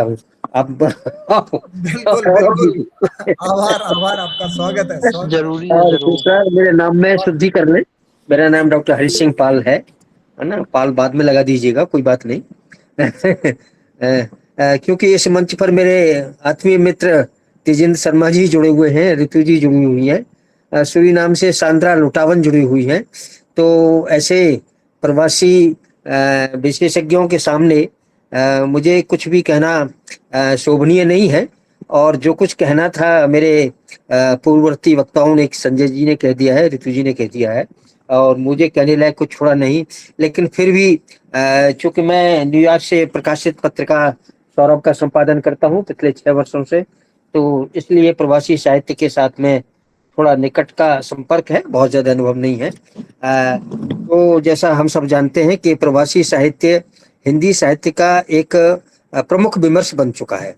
अब बिल्कुल बिल्कुल। आभार आभार, आपका स्वागत है, स्वागत है। जरूरी है, जरूर। सर मेरे नाम में शुद्धि कर लें। मेरा नाम डॉक्टर हरि सिंह पाल है ना। पाल बाद में लगा दीजिएगा, कोई बात नहीं। क्योंकि इस मंच पर मेरे आत्मीय मित्र तेजेंद्र शर्मा जी जुड़े हुए हैं, ऋतु जी जुड़ी हुई है, सूरी नाम से सांद्रा लुटावन जुड़ी हुई है। तो ऐसे प्रवासी विशेषज्ञों के सामने मुझे कुछ भी कहना शोभनीय नहीं है। और जो कुछ कहना था मेरे पूर्ववर्ती वक्ताओं ने, संजय जी ने कह दिया है, ऋतु जी ने कह दिया है, और मुझे कहने लायक कुछ छोड़ा नहीं। लेकिन फिर भी चूंकि मैं न्यूयॉर्क से प्रकाशित पत्रिका सौरभ का संपादन करता हूँ पिछले 6 वर्षों से, तो इसलिए प्रवासी साहित्य के साथ में थोड़ा निकट का संपर्क है, बहुत ज्यादा अनुभव नहीं है। तो जैसा हम सब जानते हैं कि प्रवासी साहित्य हिंदी साहित्य का एक प्रमुख विमर्श बन चुका है।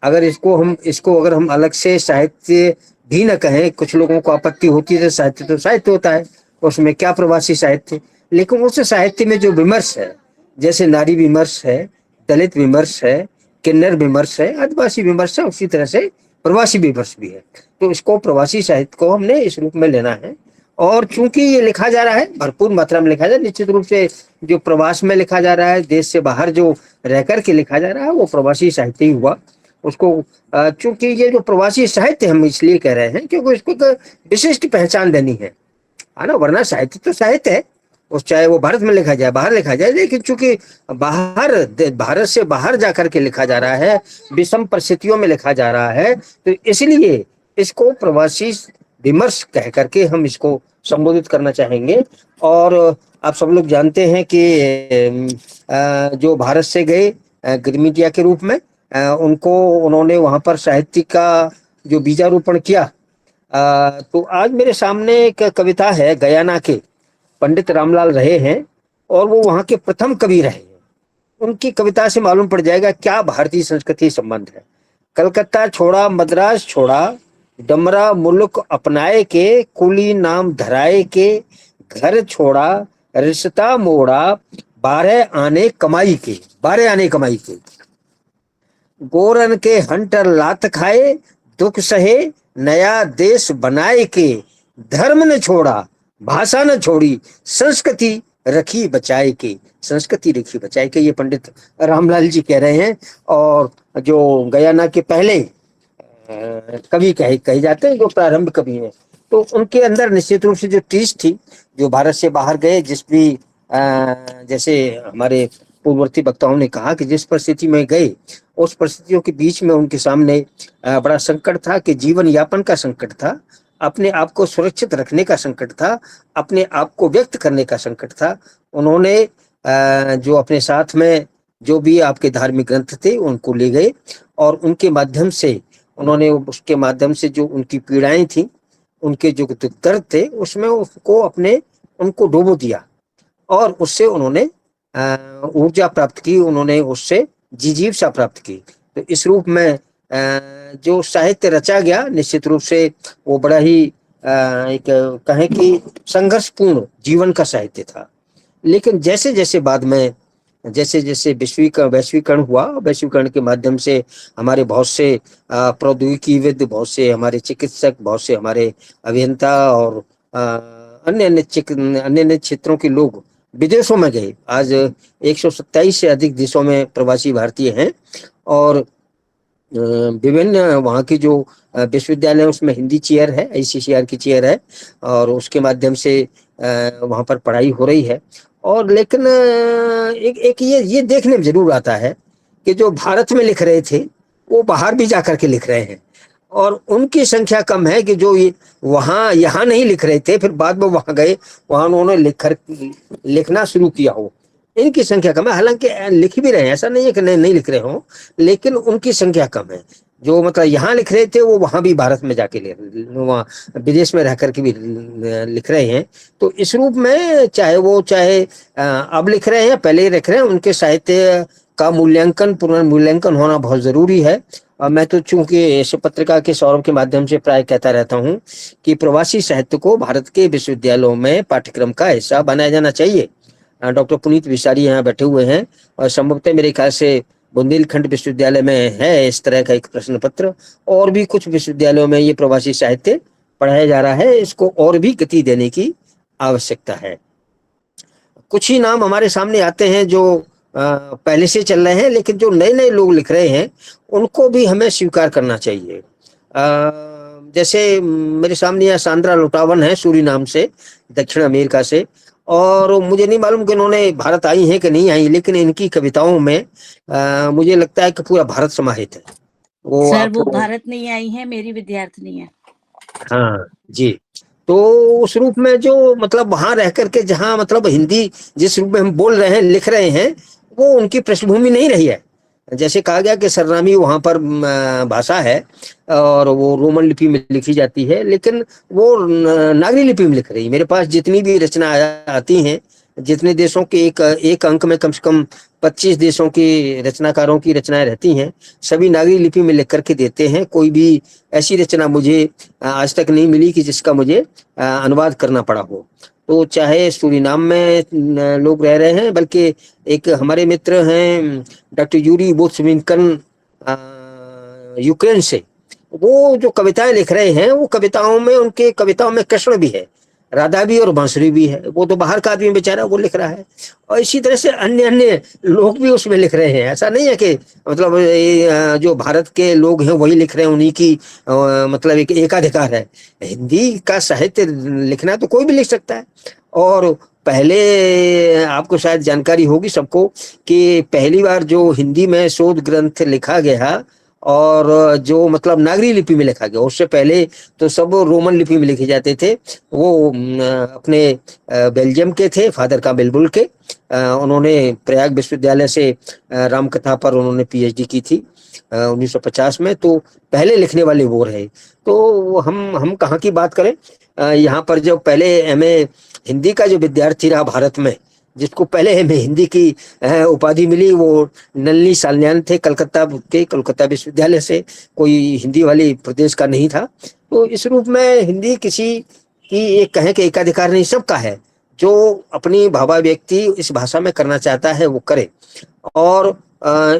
अगर इसको अगर हम अलग से साहित्य भी न कहें, कुछ लोगों को आपत्ति होती है, साहित्य तो साहित्य होता है, उसमें क्या प्रवासी साहित्य। लेकिन उस साहित्य में जो विमर्श है, जैसे नारी विमर्श है, दलित विमर्श है, किन्नर विमर्श है, आदिवासी विमर्श है, उसी तरह से प्रवासी विमर्श भी है। तो इसको प्रवासी साहित्य को हमने इस रूप में लेना है। और चूंकि ये लिखा जा रहा है, भरपूर मात्रा में लिखा जा रहा है, निश्चित रूप से जो प्रवास में लिखा जा रहा है, देश से बाहर जो रह करके लिखा जा रहा है, वो प्रवासी साहित्य ही हुआ। उसको चूंकि ये जो प्रवासी साहित्य हम इसलिए कह रहे हैं क्योंकि इसको तो विशिष्ट पहचान देनी है ना। वरना साहित्य तो साहित्य है, उस चाहे वो भारत में लिखा जाए, बाहर लिखा जाए। लेकिन चूंकि भारत से बाहर जाकर के लिखा जा रहा है, विषम परिस्थितियों में लिखा जा रहा है, तो इसलिए इसको प्रवासी विमर्श कह करके हम इसको संबोधित करना चाहेंगे। और आप सब लोग जानते हैं कि जो भारत से गए मीडिया के रूप में, उन्होंने वहां पर साहित्य का जो बीजारोपण किया। तो आज मेरे सामने एक कविता है, गयाना के पंडित रामलाल रहे हैं और वो वहां के प्रथम कवि रहे हैं। उनकी कविता से मालूम पड़ जाएगा क्या भारतीय संस्कृति संबंध है। कलकत्ता छोड़ा, मद्रास छोड़ा, डमरा मुल्क अपनाए के, कुली नाम धराए के, घर छोड़ा, रिश्ता मोड़ा, 12 आने कमाई के, 12 आने कमाई के, गोरन के हंटर लात खाए, दुख सहे, नया देश बनाए के, धर्म न छोड़ा, भाषा न छोड़ी, संस्कृति रखी बचाए के, संस्कृति रखी बचाए के। ये पंडित रामलाल जी कह रहे हैं। और जो गयाना के पहले कवि कहे जाते हैं, जो प्रारंभ कवि हैं, तो उनके अंदर निश्चित रूप से जो टीस थी, जो भारत से बाहर गए, जिस भी जैसे हमारे पूर्ववर्ती वक्ताओं ने कहा कि जिस परिस्थिति में गए, उस परिस्थितियों के बीच में उनके सामने बड़ा संकट था कि जीवन यापन का संकट था, अपने आप को सुरक्षित रखने का संकट था, अपने आप को व्यक्त करने का संकट था। उन्होंने जो अपने साथ में जो भी आपके धार्मिक ग्रंथ थे उनको ले गए और उनके माध्यम से उन्होंने, उसके माध्यम से जो उनकी पीड़ाएं थी, उनके जो दर्द थे, उसमें उनको डुबो दिया और उससे उन्होंने ऊर्जा प्राप्त की, उन्होंने उससे जिजीविका प्राप्त की। तो इस रूप में जो साहित्य रचा गया, निश्चित रूप से वो बड़ा ही एक कहें कि संघर्षपूर्ण जीवन का साहित्य था। लेकिन जैसे जैसे बाद में जैसे जैसे वैश्वीकरण हुआ, वैश्वीकरण के माध्यम से हमारे बहुत से प्रौद्योगिकीविद, बहुत से हमारे चिकित्सक, बहुत से हमारे अभियंता और अन्य अन्य क्षेत्रों के लोग विदेशों में गए। आज 127 से अधिक देशों में प्रवासी भारतीय हैं और विभिन्न वहाँ की जो विश्वविद्यालय, उसमें हिंदी चेयर है, ICCR की चेयर है और उसके माध्यम से वहाँ पर पढ़ाई हो रही है। और लेकिन एक ये देखने में जरूर आता है कि जो भारत में लिख रहे थे वो बाहर भी जाकर के लिख रहे हैं और उनकी संख्या कम है कि जो यहाँ नहीं लिख रहे थे, फिर बाद में वहां गए, वहां उन्होंने लिखना शुरू किया हो। इनकी संख्या कम है, हालांकि लिख भी रहे हैं, ऐसा नहीं है कि नहीं लिख रहे हो, लेकिन उनकी संख्या कम है। जो मतलब यहाँ लिख रहे थे वो वहां भी भारत में जाके वहाँ विदेश में रह करके भी लिख रहे हैं। तो इस रूप में चाहे अब लिख रहे हैं, पहले ही लिख रहे हैं, उनके साहित्य का पुनर्मूल्यांकन होना बहुत जरूरी है। और मैं तो चूंकि इस पत्रिका के सौरभ के माध्यम से प्राय कहता रहता हूँ कि प्रवासी साहित्य को भारत के विश्वविद्यालयों में पाठ्यक्रम का हिस्सा बनाया जाना चाहिए। डॉक्टर पुनीत विसारी यहाँ बैठे हुए हैं और संभवतः मेरे ख्याल से बुंदेलखंड विश्वविद्यालय में है इस तरह का एक प्रश्न पत्र, और भी कुछ विश्वविद्यालयों में ये प्रवासी साहित्य पढ़ाया जा रहा है। इसको और भी गति देने की आवश्यकता है। कुछ ही नाम हमारे सामने आते हैं जो पहले से चल रहे हैं, लेकिन जो नए नए लोग लिख रहे हैं उनको भी हमें स्वीकार करना चाहिए। जैसे मेरे सामने यहाँ सांद्रा लोटावन है, सूरीनाम से, दक्षिण अमेरिका से, और मुझे नहीं मालूम कि इन्होंने भारत आई हैं कि नहीं आई, लेकिन इनकी कविताओं में मुझे लगता है कि पूरा भारत समाहित है। सर वो भारत नहीं आई है, मेरी विद्यार्थिनी है। हाँ जी। तो उस रूप में जो मतलब वहां रह करके जहाँ मतलब हिंदी जिस रूप में हम बोल रहे हैं, लिख रहे हैं, वो उनकी पृष्ठभूमि नहीं रही है। जैसे कहा गया कि सरनामी वहां पर भाषा है और वो रोमन लिपि में लिखी जाती है, लेकिन वो नागरी लिपि में लिख रही है। मेरे पास जितनी भी रचना आती हैं, जितने देशों के एक अंक में कम से कम 25 देशों की रचनाकारों की रचनाएं रहती हैं, सभी नागरी लिपि में लिख करके देते हैं। कोई भी ऐसी रचना मुझे आज तक नहीं मिली कि जिसका मुझे अनुवाद करना पड़ा हो। तो चाहे सूरीनाम में लोग रह रहे हैं, बल्कि एक हमारे मित्र हैं डॉक्टर यूरी बोत्सविंकन यूक्रेन से, वो जो कविताएं लिख रहे हैं, वो कविताओं में, उनके कविताओं में कृष्ण भी है, राधा भी और बांसुरी भी है। वो तो बाहर का आदमी बेचारा, वो लिख रहा है। और इसी तरह से अन्य अन्य लोग भी उसमें लिख रहे हैं। ऐसा नहीं है कि मतलब जो भारत के लोग हैं वही लिख रहे हैं, उन्हीं की मतलब एक एकाधिकार है। हिंदी का साहित्य लिखना तो कोई भी लिख सकता है। और पहले आपको शायद जानकारी होगी सबको कि पहली बार जो हिंदी में शोध ग्रंथ लिखा गया और जो मतलब नागरी लिपि में लिखा गया, उससे पहले तो सब रोमन लिपि में लिखे जाते थे। वो अपने बेल्जियम के थे, फादर काबिलबुल के। उन्होंने प्रयाग विश्वविद्यालय से रामकथा पर उन्होंने पीएचडी की थी 1950 में। तो पहले लिखने वाले वो रहे। तो हम कहाँ की बात करें, यहाँ पर जो पहले एमए हिंदी का जो विद्यार्थी रहा भारत में, जिसको पहले एमए हिंदी की उपाधि मिली, वो नलिनी सान्याल थे, कलकत्ता के, कलकत्ता विश्वविद्यालय से। कोई हिंदी वाली प्रदेश का नहीं था। तो इस रूप में हिंदी किसी की एक कहें कि एकाधिकार नहीं, सबका है। जो अपनी भावाभिव्यक्ति इस भाषा में करना चाहता है वो करे। और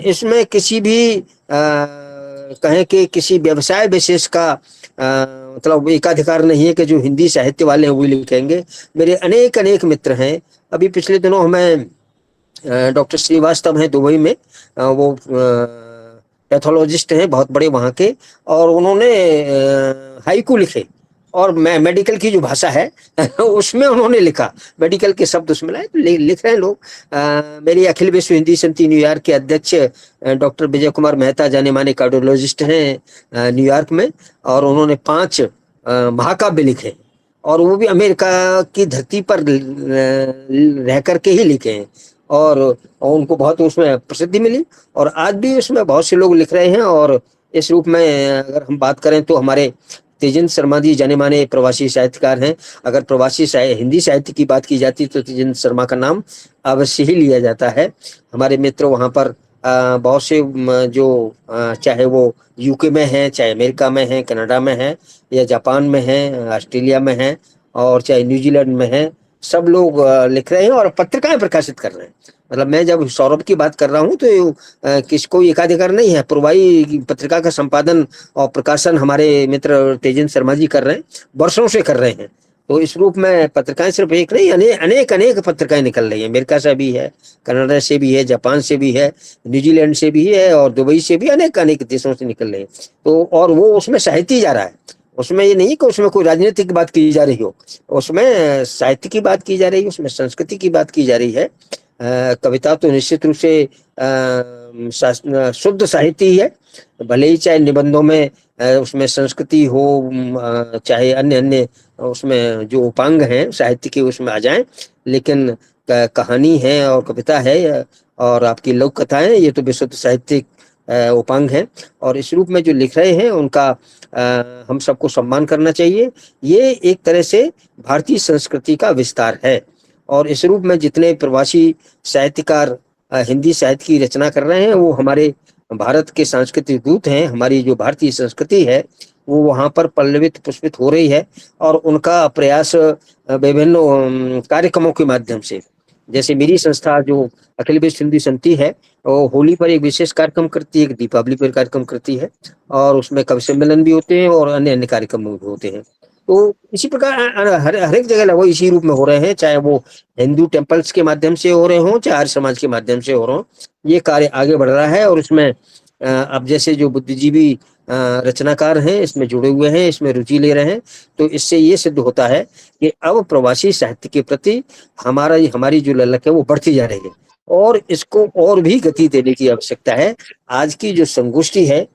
इसमें किसी भी कहें कि किसी व्यवसाय विशेष का मतलब एकाधिकार नहीं है कि जो हिंदी साहित्य वाले हैं वो लिखेंगे। मेरे अनेक अनेक मित्र हैं। अभी पिछले दिनों हमें डॉक्टर श्रीवास्तव हैं दुबई में, वो पैथोलॉजिस्ट हैं बहुत बड़े वहाँ के, और उन्होंने हाइकू लिखे। और मेडिकल की जो भाषा है उसमें उन्होंने लिखा, मेडिकल के शब्द उसमें लाए, लिख रहे हैं लोग। मेरी अखिल विश्व हिंदी समिति न्यूयॉर्क के अध्यक्ष डॉक्टर विजय कुमार मेहता जाने माने कार्डियोलॉजिस्ट हैं न्यूयॉर्क में, और उन्होंने 5 महाकाव्य लिखे, और वो भी अमेरिका की धरती पर रह करके ही लिखे हैं। और उनको बहुत उसमें प्रसिद्धि मिली, और आज भी उसमें बहुत से लोग लिख रहे हैं। और इस रूप में अगर हम बात करें तो हमारे तेजिंद शर्मा जी जाने माने प्रवासी साहित्यकार हैं। अगर प्रवासी हिंदी साहित्य की बात की जाती तो तेजिंद शर्मा का नाम अवश्य ही लिया जाता है। हमारे मित्र वहाँ पर बहुत से जो चाहे वो यूके में हैं, चाहे अमेरिका में हैं, कनाडा में हैं, या जापान में हैं, ऑस्ट्रेलिया में हैं, और चाहे न्यूजीलैंड में हैं, सब लोग लिख रहे हैं और पत्रिकाएं प्रकाशित कर रहे हैं। मतलब मैं जब सौरभ की बात कर रहा हूँ तो किसको एकाधिकार नहीं है। पूर्वाई पत्रिका का संपादन और प्रकाशन हमारे मित्र तेजिंद शर्मा जी कर रहे हैं, वर्षों से कर रहे हैं। तो इस रूप में पत्रिकाएं सिर्फ एक नहीं, अनेक अनेक पत्रिकाएं निकल रही है। अमेरिका से भी है, कनाडा से भी है, जापान से भी है, न्यूजीलैंड से भी है, और दुबई से भी, अनेक अनेक देशों से निकल रही है। तो और वो उसमें साहित्य जा रहा है। उसमें ये नहीं कि उसमें कोई राजनीतिक बात की जा रही हो, उसमें साहित्य की बात की जा रही है, उसमें संस्कृति की बात की जा रही है। कविता तो निश्चित रूप से शुद्ध साहित्य ही है, भले ही चाहे निबंधों में उसमें संस्कृति हो, चाहे अन्य अन्य उसमें जो उपांग हैं साहित्य के उसमें आ जाएं, लेकिन कहानी है और कविता है और आपकी लोक कथाएं, ये तो विशुद्ध साहित्यिक उपांग है। और इस रूप में जो लिख रहे हैं उनका हम सबको सम्मान करना चाहिए। ये एक तरह से भारतीय संस्कृति का विस्तार है। और इस रूप में जितने प्रवासी साहित्यकार हिंदी साहित्य की रचना कर रहे हैं वो हमारे भारत के सांस्कृतिक दूत हैं। हमारी जो भारतीय संस्कृति है वो वहाँ पर पल्लवित पुष्पित हो रही है, और उनका प्रयास विभिन्न कार्यक्रमों के माध्यम से, जैसे मेरी संस्था जो अखिल विश्व हिंदी समिति है, वो होली पर एक विशेष कार्यक्रम करती है, एक दीपावली पर कार्यक्रम करती है, और उसमें कवि सम्मेलन भी होते हैं और अन्य अन्य कार्यक्रम भी होते हैं। तो इसी प्रकार हर एक जगह लगभग इसी रूप में हो रहे हैं, चाहे वो हिंदू टेम्पल्स के माध्यम से हो रहे हों, चाहे आर्य समाज के माध्यम से हो रहे हों, ये कार्य आगे बढ़ रहा है। और इसमें अब जैसे जो बुद्धिजीवी रचनाकार हैं, इसमें जुड़े हुए हैं, इसमें रुचि ले रहे हैं, तो इससे ये सिद्ध होता है कि अब प्रवासी साहित्य के प्रति हमारी जो ललक है वो बढ़ती जा रही है, और इसको और भी गति देने की आवश्यकता है। आज की जो संगोष्ठी है,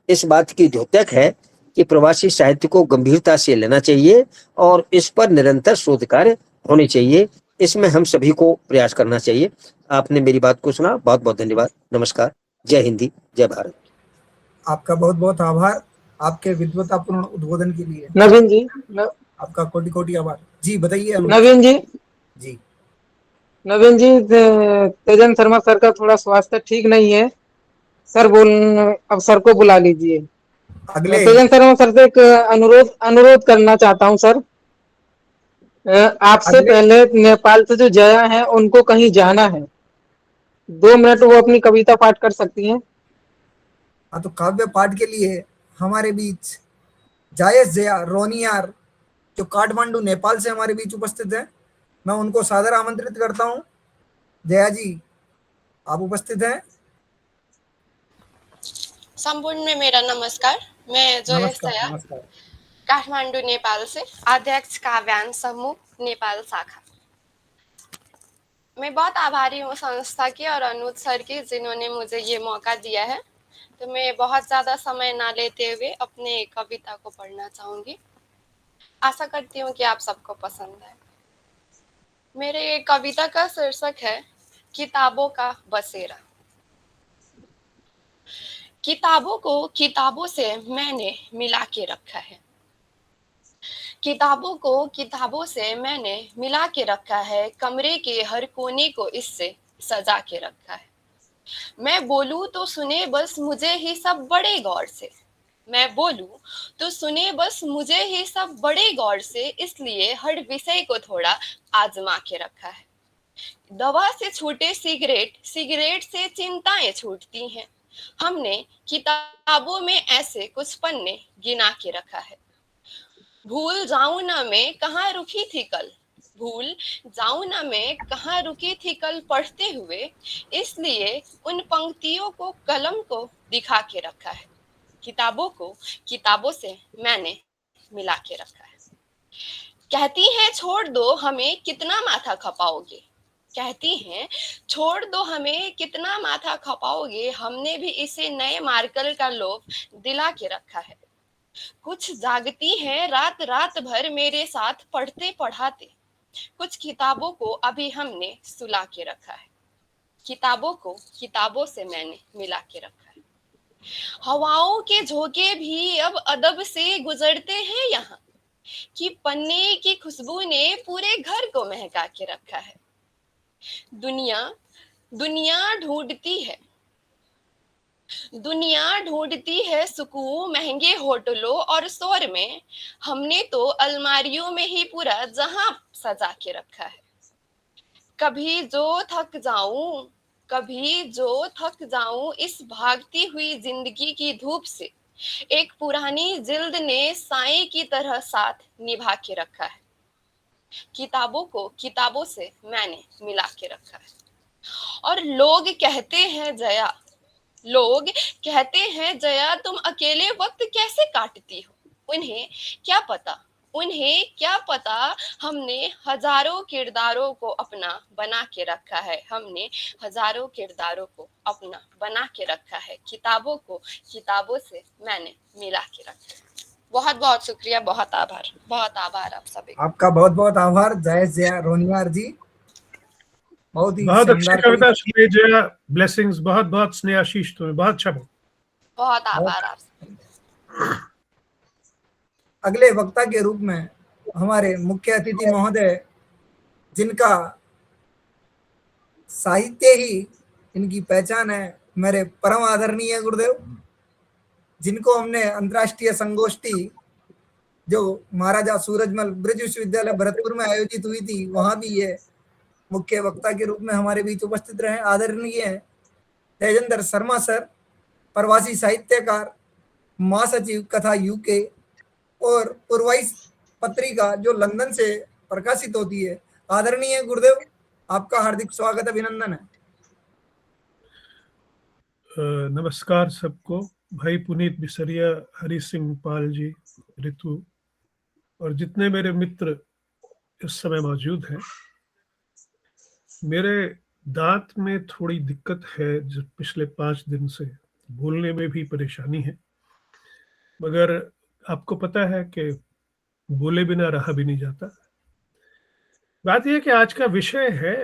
इस बात की द्योतक है कि प्रवासी साहित्य को गंभीरता से लेना चाहिए और इस पर निरंतर शोध कार्य होने चाहिए। इसमें हम सभी को प्रयास करना चाहिए। आपने मेरी बात को सुना, बहुत बहुत धन्यवाद। नमस्कार। जय हिंदी, जय भारत। आपका बहुत बहुत आभार आपके विद्वतापूर्ण उद्बोधन के लिए। नवीन जी आपका कोटि कोटि आभार। जी बताइए। नवीन जी जी नवीन जी तेजन शर्मा सर का थोड़ा स्वास्थ्य ठीक नहीं है सर, अब सर को बुला लीजिए। अगले तेजन शर्मा सर से एक अनुरोध करना चाहता हूं सर। आपसे पहले नेपाल से जो जया है उनको कहीं जाना है, 2 मिनट वो अपनी कविता पाठ कर सकती हैं। हाँ, तो काव्य पाठ के लिए हमारे बीच जायस जया रोनियार जो काठमांडू नेपाल से हमारे बीच उपस्थित है, मैं उनको सादर आमंत्रित करता हूं। जया जी, आप उपस्थित हैं? संपूर्ण में मेरा नमस्कार। मैं जोयस जया, नमस्कार। काठमांडू नेपाल से, अध्यक्ष काव्यान समूह नेपाल शाखा। मैं बहुत आभारी हूँ संस्था की और अनुज सर की, जिन्होंने मुझे ये मौका दिया है। तो मैं बहुत ज़्यादा समय ना लेते हुए अपने कविता को पढ़ना चाहूँगी। आशा करती हूँ कि आप सबको पसंद आए। मेरे कविता का शीर्षक है किताबों का बसेरा। किताबों को किताबों से मैंने मिला के रखा है, किताबों को किताबों से मैंने मिला के रखा है, कमरे के हर कोने को इससे सजा के रखा है। मैं बोलूं तो सुने बस मुझे ही सब बड़े गौर से, मैं बोलूं तो सुने बस मुझे ही सब बड़े गौर से, इसलिए हर विषय को थोड़ा आजमा के रखा है। दवा से छूटे सिगरेट, सिगरेट से चिंताएं छूटती हैं, हमने किताबों में ऐसे कुछ पन्ने गिना के रखा है। भूल जाऊं ना मैं कहाँ रुकी थी कल, भूल जाऊं ना मैं कहाँ रुकी थी कल पढ़ते हुए, इसलिए उन पंक्तियों को कलम को दिखा के रखा है। किताबों को किताबों से मैंने मिला के रखा है। कहती हैं छोड़ दो हमें कितना माथा खपाओगे, कहती हैं छोड़ दो हमें कितना माथा खपाओगे, हमने भी इसे नए मार्कर का लोभ दिला के रखा है। कुछ जागती हैं रात रात भर मेरे साथ पढ़ते पढ़ाते, कुछ किताबों को अभी हमने सुला के रखा है। किताबों को किताबों से मैंने मिला के रखा है। हवाओं के झोंके भी अब अदब से गुजरते हैं यहाँ, कि पन्ने की खुशबू ने पूरे घर को महका के रखा है। दुनिया दुनिया ढूंढती है, दुनिया ढूंढती है सुकून महंगे होटलों और शोर में, हमने तो अलमारियों में ही पूरा जहां सजा के रखा है। कभी जो थक जाऊं, कभी जो थक जाऊं इस भागती हुई जिंदगी की धूप से, एक पुरानी जिल्द ने साए की तरह साथ निभा के रखा है। किताबों को किताबों से मैंने मिला के रखा है। और लोग कहते हैं जया, लोग कहते हैं जया तुम अकेले वक्त कैसे काटती हो, उन्हें क्या पता, उन्हें क्या पता हमने हजारों किरदारों को अपना बना के रखा है, हमने हजारों किरदारों को अपना बना के रखा है। किताबों को किताबों से मैंने मिला के रखा है। बहुत बहुत शुक्रिया, बहुत आभार आप सभी। आपका बहुत बहुत आभार जयस जया रोनियार जी। बहुत ही बहुत अच्छी शानदार कविता सुनाई जया, ब्लेसिंग्स, बहुत बहुत स्नेह आशीष तुम्हें, बहुत अच्छा। बहुत आभार आप सभी। अगले वक्ता के रूप में हमारे मुख्य अतिथि महोदय, जिनका साहित्य ही इनकी पहचान है, मेरे परम आदरणीय गुरुदेव, जिनको हमने अंतर्राष्ट्रीय संगोष्ठी जो महाराजा सूरजमल ब्रिज विश्वविद्यालय भरतपुर में आयोजित हुई थी, वहां भी ये मुख्य वक्ता के रूप में हमारे बीच उपस्थित रहे आदरणीय तेजेंद्र शर्मा सर, प्रवासी साहित्यकार, महासचिव कथा यूके और पूर्वाइस पत्रिका जो लंदन से प्रकाशित होती है। आदरणीय गुरुदेव, आपका हार्दिक स्वागत, अभिनंदन है। नमस्कार सबको। भाई पुनीत बिसरिया, हरि सिंह पाल जी, ऋतु और जितने मेरे मित्र इस समय मौजूद हैं। मेरे दांत में थोड़ी दिक्कत है जो पिछले 5 दिन से, बोलने में भी परेशानी है, मगर आपको पता है कि बोले बिना रहा भी नहीं जाता। बात यह कि आज का विषय है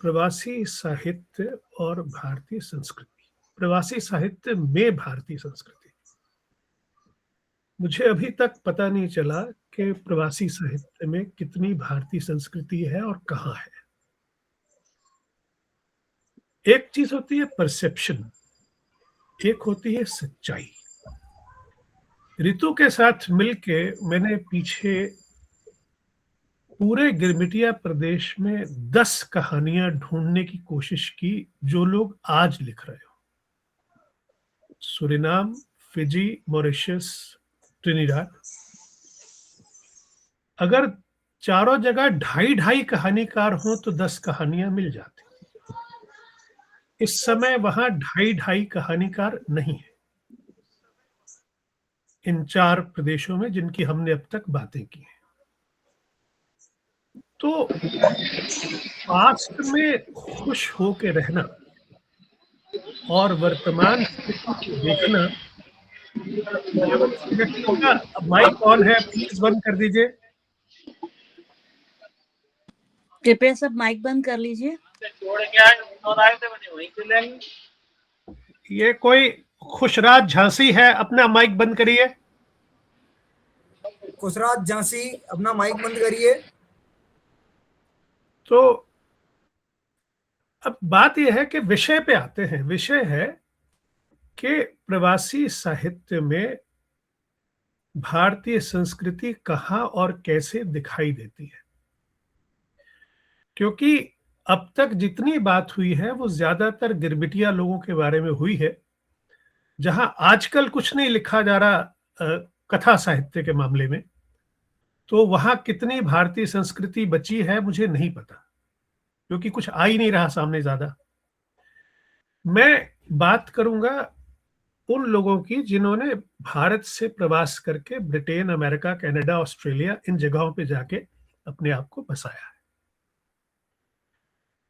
प्रवासी साहित्य और भारतीय संस्कृति। प्रवासी साहित्य में भारतीय संस्कृति। मुझे अभी तक पता नहीं चला कि प्रवासी साहित्य में कितनी भारतीय संस्कृति है और कहाँ है। एक चीज होती है परसेप्शन, एक होती है सच्चाई। ऋतु के साथ मिलके मैंने पीछे पूरे गिरमिटिया प्रदेश में 10 कहानियां ढूंढने की कोशिश की जो लोग आज लिख रहे हो। Suriname, Fiji, Mauritius, Trinidad. अगर चारों जगह 2.5 कहानीकार हो तो 10 कहानियां मिल जाती। इस समय वहां 2.5 कहानीकार नहीं है इन 4 प्रदेशों में जिनकी हमने अब तक बातें की हैं। तो पास्ट में खुश होके रहना और वर्तमान स्थिति को देखना। व्यक्तियों का माइक ऑन है, प्लीज बंद कर दीजिए। कृपया सब माइक बंद कर लीजिए। ये कोई खुशराज झांसी है, अपना माइक बंद करिए। खुशराज झांसी, अपना माइक बंद करिए। तो अब बात यह है कि विषय पे आते हैं। विषय है कि प्रवासी साहित्य में भारतीय संस्कृति कहाँ और कैसे दिखाई देती है। क्योंकि अब तक जितनी बात हुई है वो ज्यादातर गिरमिटिया लोगों के बारे में हुई है, जहां आजकल कुछ नहीं लिखा जा रहा कथा साहित्य के मामले में। तो वहां कितनी भारतीय संस्कृति बची है मुझे नहीं पता, क्योंकि कुछ आ ही नहीं रहा सामने ज्यादा। मैं बात करूंगा उन लोगों की जिन्होंने भारत से प्रवास करके ब्रिटेन, अमेरिका, कनाडा, ऑस्ट्रेलिया, इन जगहों पे जाके अपने आप को बसाया है।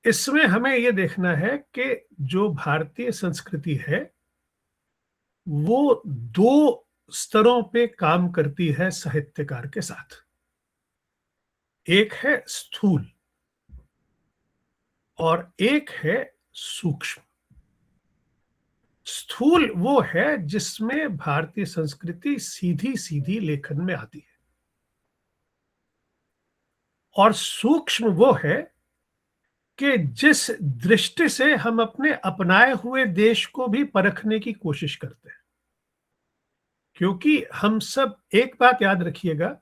इसमें हमें यह देखना है कि जो भारतीय संस्कृति है वो 2 स्तरों पे काम करती है साहित्यकार के साथ। एक है स्थूल और एक है सूक्ष्म। स्थूल वो है जिसमें भारतीय संस्कृति सीधी सीधी लेखन में आती है, और सूक्ष्म वो है कि जिस दृष्टि से हम अपने अपनाए हुए देश को भी परखने की कोशिश करते हैं। क्योंकि हम सब, एक बात याद रखिएगा,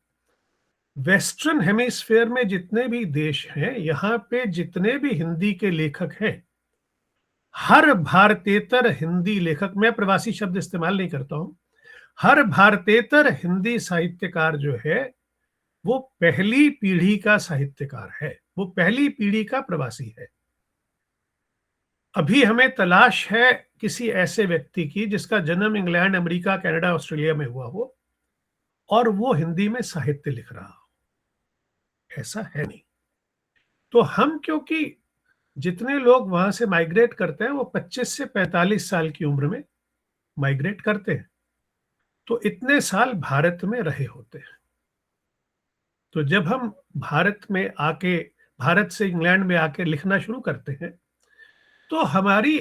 वेस्टर्न हेमिस्फीयर में जितने भी देश हैं, यहां पे जितने भी हिंदी के लेखक हैं, हर भारतेतर हिंदी लेखक, मैं प्रवासी शब्द इस्तेमाल नहीं करता हूं, हर भारतेतर हिंदी साहित्यकार जो है वो पहली पीढ़ी का साहित्यकार है, वो पहली पीढ़ी का प्रवासी है। अभी हमें तलाश है किसी ऐसे व्यक्ति की जिसका जन्म इंग्लैंड, अमेरिका, कनाडा, ऑस्ट्रेलिया में हुआ हो और वो हिंदी में साहित्य लिख रहा हो। ऐसा है नहीं। तो हम, क्योंकि जितने लोग वहां से माइग्रेट करते हैं वो 25 से 45 साल की उम्र में माइग्रेट करते हैं, तो इतने साल भारत में रहे होते हैं। तो जब हम भारत में आके, भारत से इंग्लैंड में आके लिखना शुरू करते हैं तो हमारी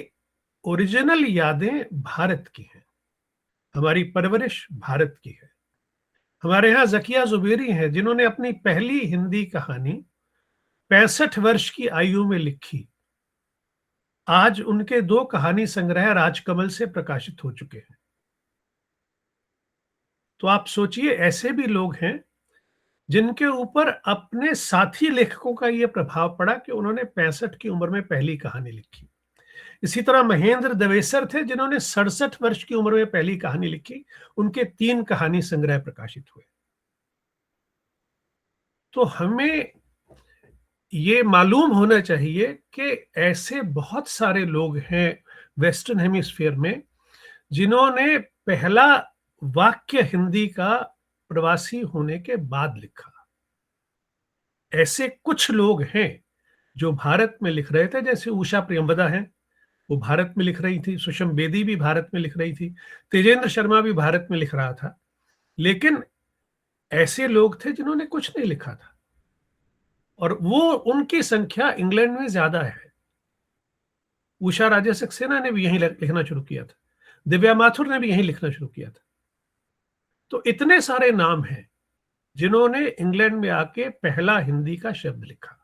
ओरिजिनल यादें भारत की हैं, हमारी परवरिश भारत की है। हमारे यहाँ ज़किया ज़ुबैरी हैं जिन्होंने अपनी पहली हिंदी कहानी 65 वर्ष की आयु में लिखी। आज उनके 2 कहानी संग्रह राजकमल से प्रकाशित हो चुके हैं। तो आप सोचिए, ऐसे भी लोग हैं जिनके ऊपर अपने साथी लेखकों का ये प्रभाव पड़ा कि उन्होंने 65 की उम्र में पहली कहानी लिखी। इसी तरह महेंद्र दवेसर थे जिन्होंने 67 वर्ष की उम्र में पहली कहानी लिखी। उनके 3 कहानी संग्रह प्रकाशित हुए। तो हमें ये मालूम होना चाहिए कि ऐसे बहुत सारे लोग हैं वेस्टर्न हेमिस्फीयर में जिन्होंने पहला वाक्य हिंदी का प्रवासी होने के बाद लिखा। ऐसे कुछ लोग हैं जो भारत में लिख रहे थे, जैसे उषा प्रियंवदा हैं, वो भारत में लिख रही थी। सुषम बेदी भी भारत में लिख रही थी। तेजेंद्र शर्मा भी भारत में लिख रहा था। लेकिन ऐसे लोग थे जिन्होंने कुछ नहीं लिखा था, और वो उनकी संख्या इंग्लैंड में ज्यादा है। उषा राजे सक्सेना ने भी यहीं लिखना शुरू किया था। दिव्या माथुर ने भी यहीं लिखना शुरू किया था। तो इतने सारे नाम हैं जिन्होंने इंग्लैंड में आके पहला हिंदी का शब्द लिखा।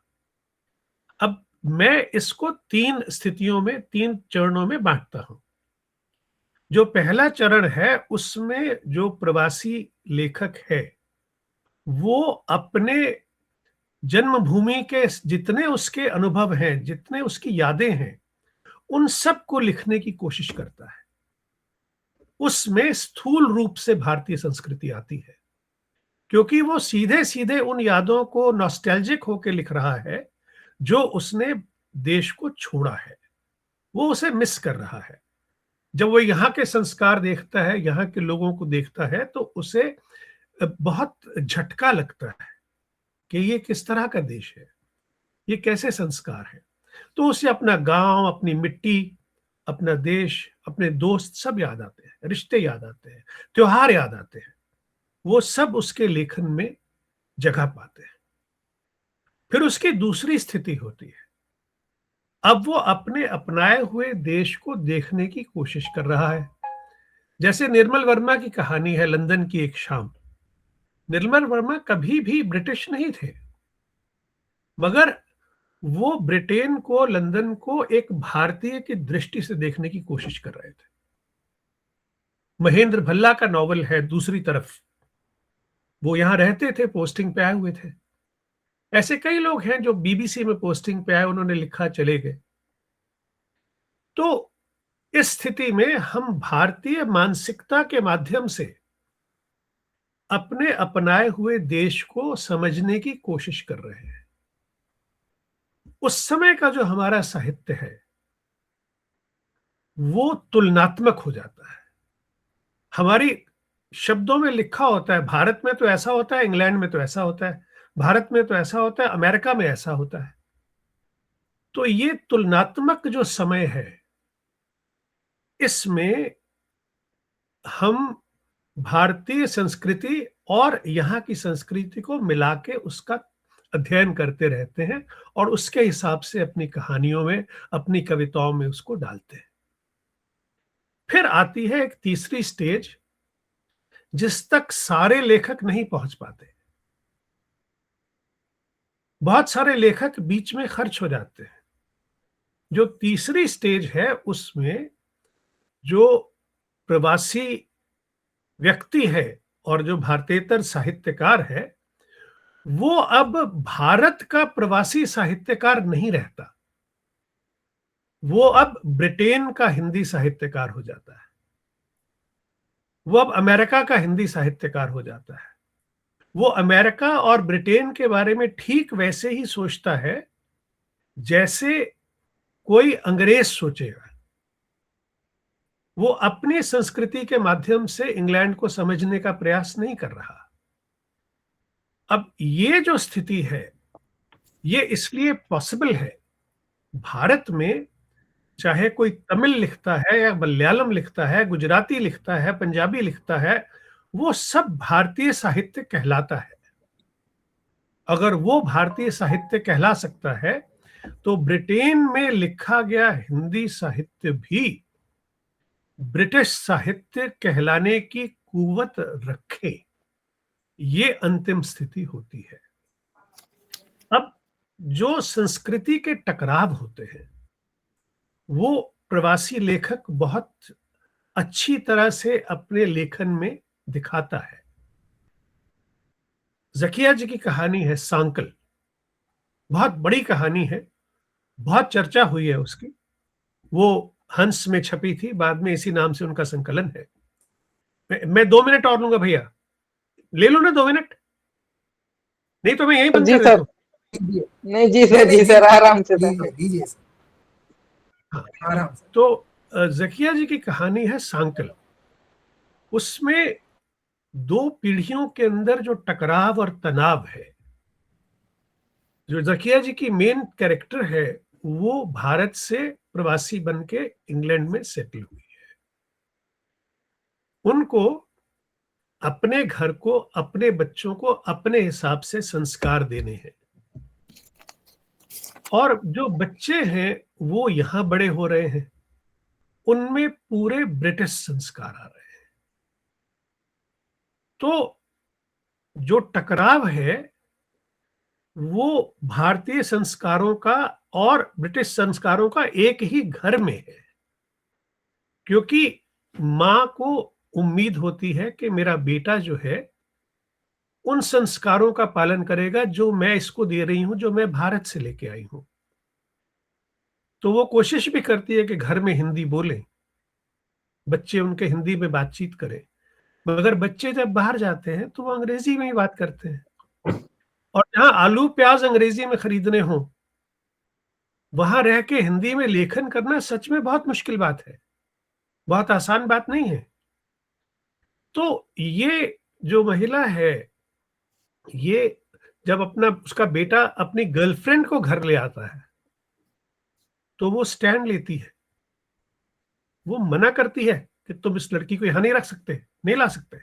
अब मैं इसको 3 स्थितियों में, 3 चरणों में बांटता हूं। जो पहला चरण है उसमें जो प्रवासी लेखक है वो अपने जन्मभूमि के जितने उसके अनुभव हैं, जितने उसकी यादें हैं, उन सब को लिखने की कोशिश करता है। उसमें स्थूल रूप से भारतीय संस्कृति आती है, क्योंकि वो सीधे सीधे उन यादों को नॉस्टैल्जिक होकर लिख रहा है जो उसने देश को छोड़ा है, वो उसे मिस कर रहा है। जब वो यहाँ के संस्कार देखता है, यहाँ के लोगों को देखता है, तो उसे बहुत झटका लगता है कि ये किस तरह का देश है, ये कैसे संस्कार है। तो उसे अपना गांव, अपनी मिट्टी, अपना देश, अपने दोस्त सब याद आते हैं, रिश्ते याद आते हैं, त्योहार याद आते हैं। वो सब उसके लेखन में जगह पाते हैं। फिर उसकी दूसरी स्थिति होती है, अब वो अपने अपनाए हुए देश को देखने की कोशिश कर रहा है। जैसे निर्मल वर्मा की कहानी है लंदन की एक शाम। निर्मल वर्मा कभी भी ब्रिटिश नहीं थे, मगर वो ब्रिटेन को, लंदन को एक भारतीय की दृष्टि से देखने की कोशिश कर रहे थे। महेंद्र भल्ला का नॉवल है दूसरी तरफ। वो यहां रहते थे, पोस्टिंग पे आए हुए थे। ऐसे कई लोग हैं जो बीबीसी में पोस्टिंग पे आए, उन्होंने लिखा, चले गए। तो इस स्थिति में हम भारतीय मानसिकता के माध्यम से अपने अपनाए हुए देश को समझने की कोशिश कर रहे हैं। उस समय का जो हमारा साहित्य है वो तुलनात्मक हो जाता है। हमारी शब्दों में लिखा होता है, भारत में तो ऐसा होता है, इंग्लैंड में तो ऐसा होता है, भारत में तो ऐसा होता है, अमेरिका में ऐसा होता है। तो ये तुलनात्मक जो समय है, इसमें हम भारतीय संस्कृति और यहाँ की संस्कृति को मिला के उसका अध्ययन करते रहते हैं और उसके हिसाब से अपनी कहानियों में, अपनी कविताओं में उसको डालते हैं। फिर आती है एक तीसरी स्टेज जिस तक सारे लेखक नहीं पहुंच पाते। बहुत सारे लेखक बीच में खर्च हो जाते हैं। जो तीसरी स्टेज है उसमें जो प्रवासी व्यक्ति है और जो भारतीयतर साहित्यकार है, वो अब भारत का प्रवासी साहित्यकार नहीं रहता, वो अब ब्रिटेन का हिंदी साहित्यकार हो जाता है, वो अब अमेरिका का हिंदी साहित्यकार हो जाता है। वो अमेरिका और ब्रिटेन के बारे में ठीक वैसे ही सोचता है जैसे कोई अंग्रेज सोचेगा। वो अपनी संस्कृति के माध्यम से इंग्लैंड को समझने का प्रयास नहीं कर रहा। अब ये जो स्थिति है ये इसलिए पॉसिबल है, भारत में चाहे कोई तमिल लिखता है या मलयालम लिखता है, गुजराती लिखता है, पंजाबी लिखता है, वो सब भारतीय साहित्य कहलाता है। अगर वो भारतीय साहित्य कहला सकता है तो ब्रिटेन में लिखा गया हिंदी साहित्य भी ब्रिटिश साहित्य कहलाने की कुवत रखे, ये अंतिम स्थिति होती है। अब जो संस्कृति के टकराव होते हैं वो प्रवासी लेखक बहुत अच्छी तरह से अपने लेखन में दिखाता है। ज़किया जी की कहानी है सांकल, बहुत बड़ी कहानी है, बहुत चर्चा हुई है उसकी। वो हंस में छपी थी, बाद में इसी नाम से उनका संकलन है। मैं 2 मिनट और लूंगा भैया, ले लो ना 2 मिनट, नहीं तो मैं यहीं बंद जी कर देता सर, हूँ। दीजिए। नहीं जी सर, नहीं, जी सर, आराम से सर। दीजिए दीजिए सर, हाँ, आराम से। तो ज़किया जी की कहानी है सांकल। उसमें 2 पीढ़ियों के अंदर जो टकराव और तनाव है, जो ज़किया जी की मेन कैरेक्टर है, वो भारत से प्रवासी बन के इंग्लैंड में सेटल हुई है। उनको अपने घर को, अपने बच्चों को अपने हिसाब से संस्कार देने हैं, और जो बच्चे हैं वो यहां बड़े हो रहे हैं, उनमें पूरे ब्रिटिश संस्कार आ रहे हैं। तो जो टकराव है वो भारतीय संस्कारों का और ब्रिटिश संस्कारों का एक ही घर में है, क्योंकि माँ को उम्मीद होती है कि मेरा बेटा जो है उन संस्कारों का पालन करेगा जो मैं इसको दे रही हूं, जो मैं भारत से लेके आई हूं। तो वो कोशिश भी करती है कि घर में हिंदी बोलें, बच्चे उनके हिंदी में बातचीत करें, मगर बच्चे जब बाहर जाते हैं तो वो अंग्रेजी में ही बात करते हैं, और जहां आलू प्याज अंग्रेजी में खरीदने हों, वहां रह के हिंदी में लेखन करना सच में बहुत मुश्किल बात है, बहुत आसान बात नहीं है। तो ये जो महिला है, ये जब उसका बेटा अपनी गर्लफ्रेंड को घर ले आता है तो वो स्टैंड लेती है, वो मना करती है कि तुम इस लड़की को यहां नहीं रख सकते, नहीं ला सकते।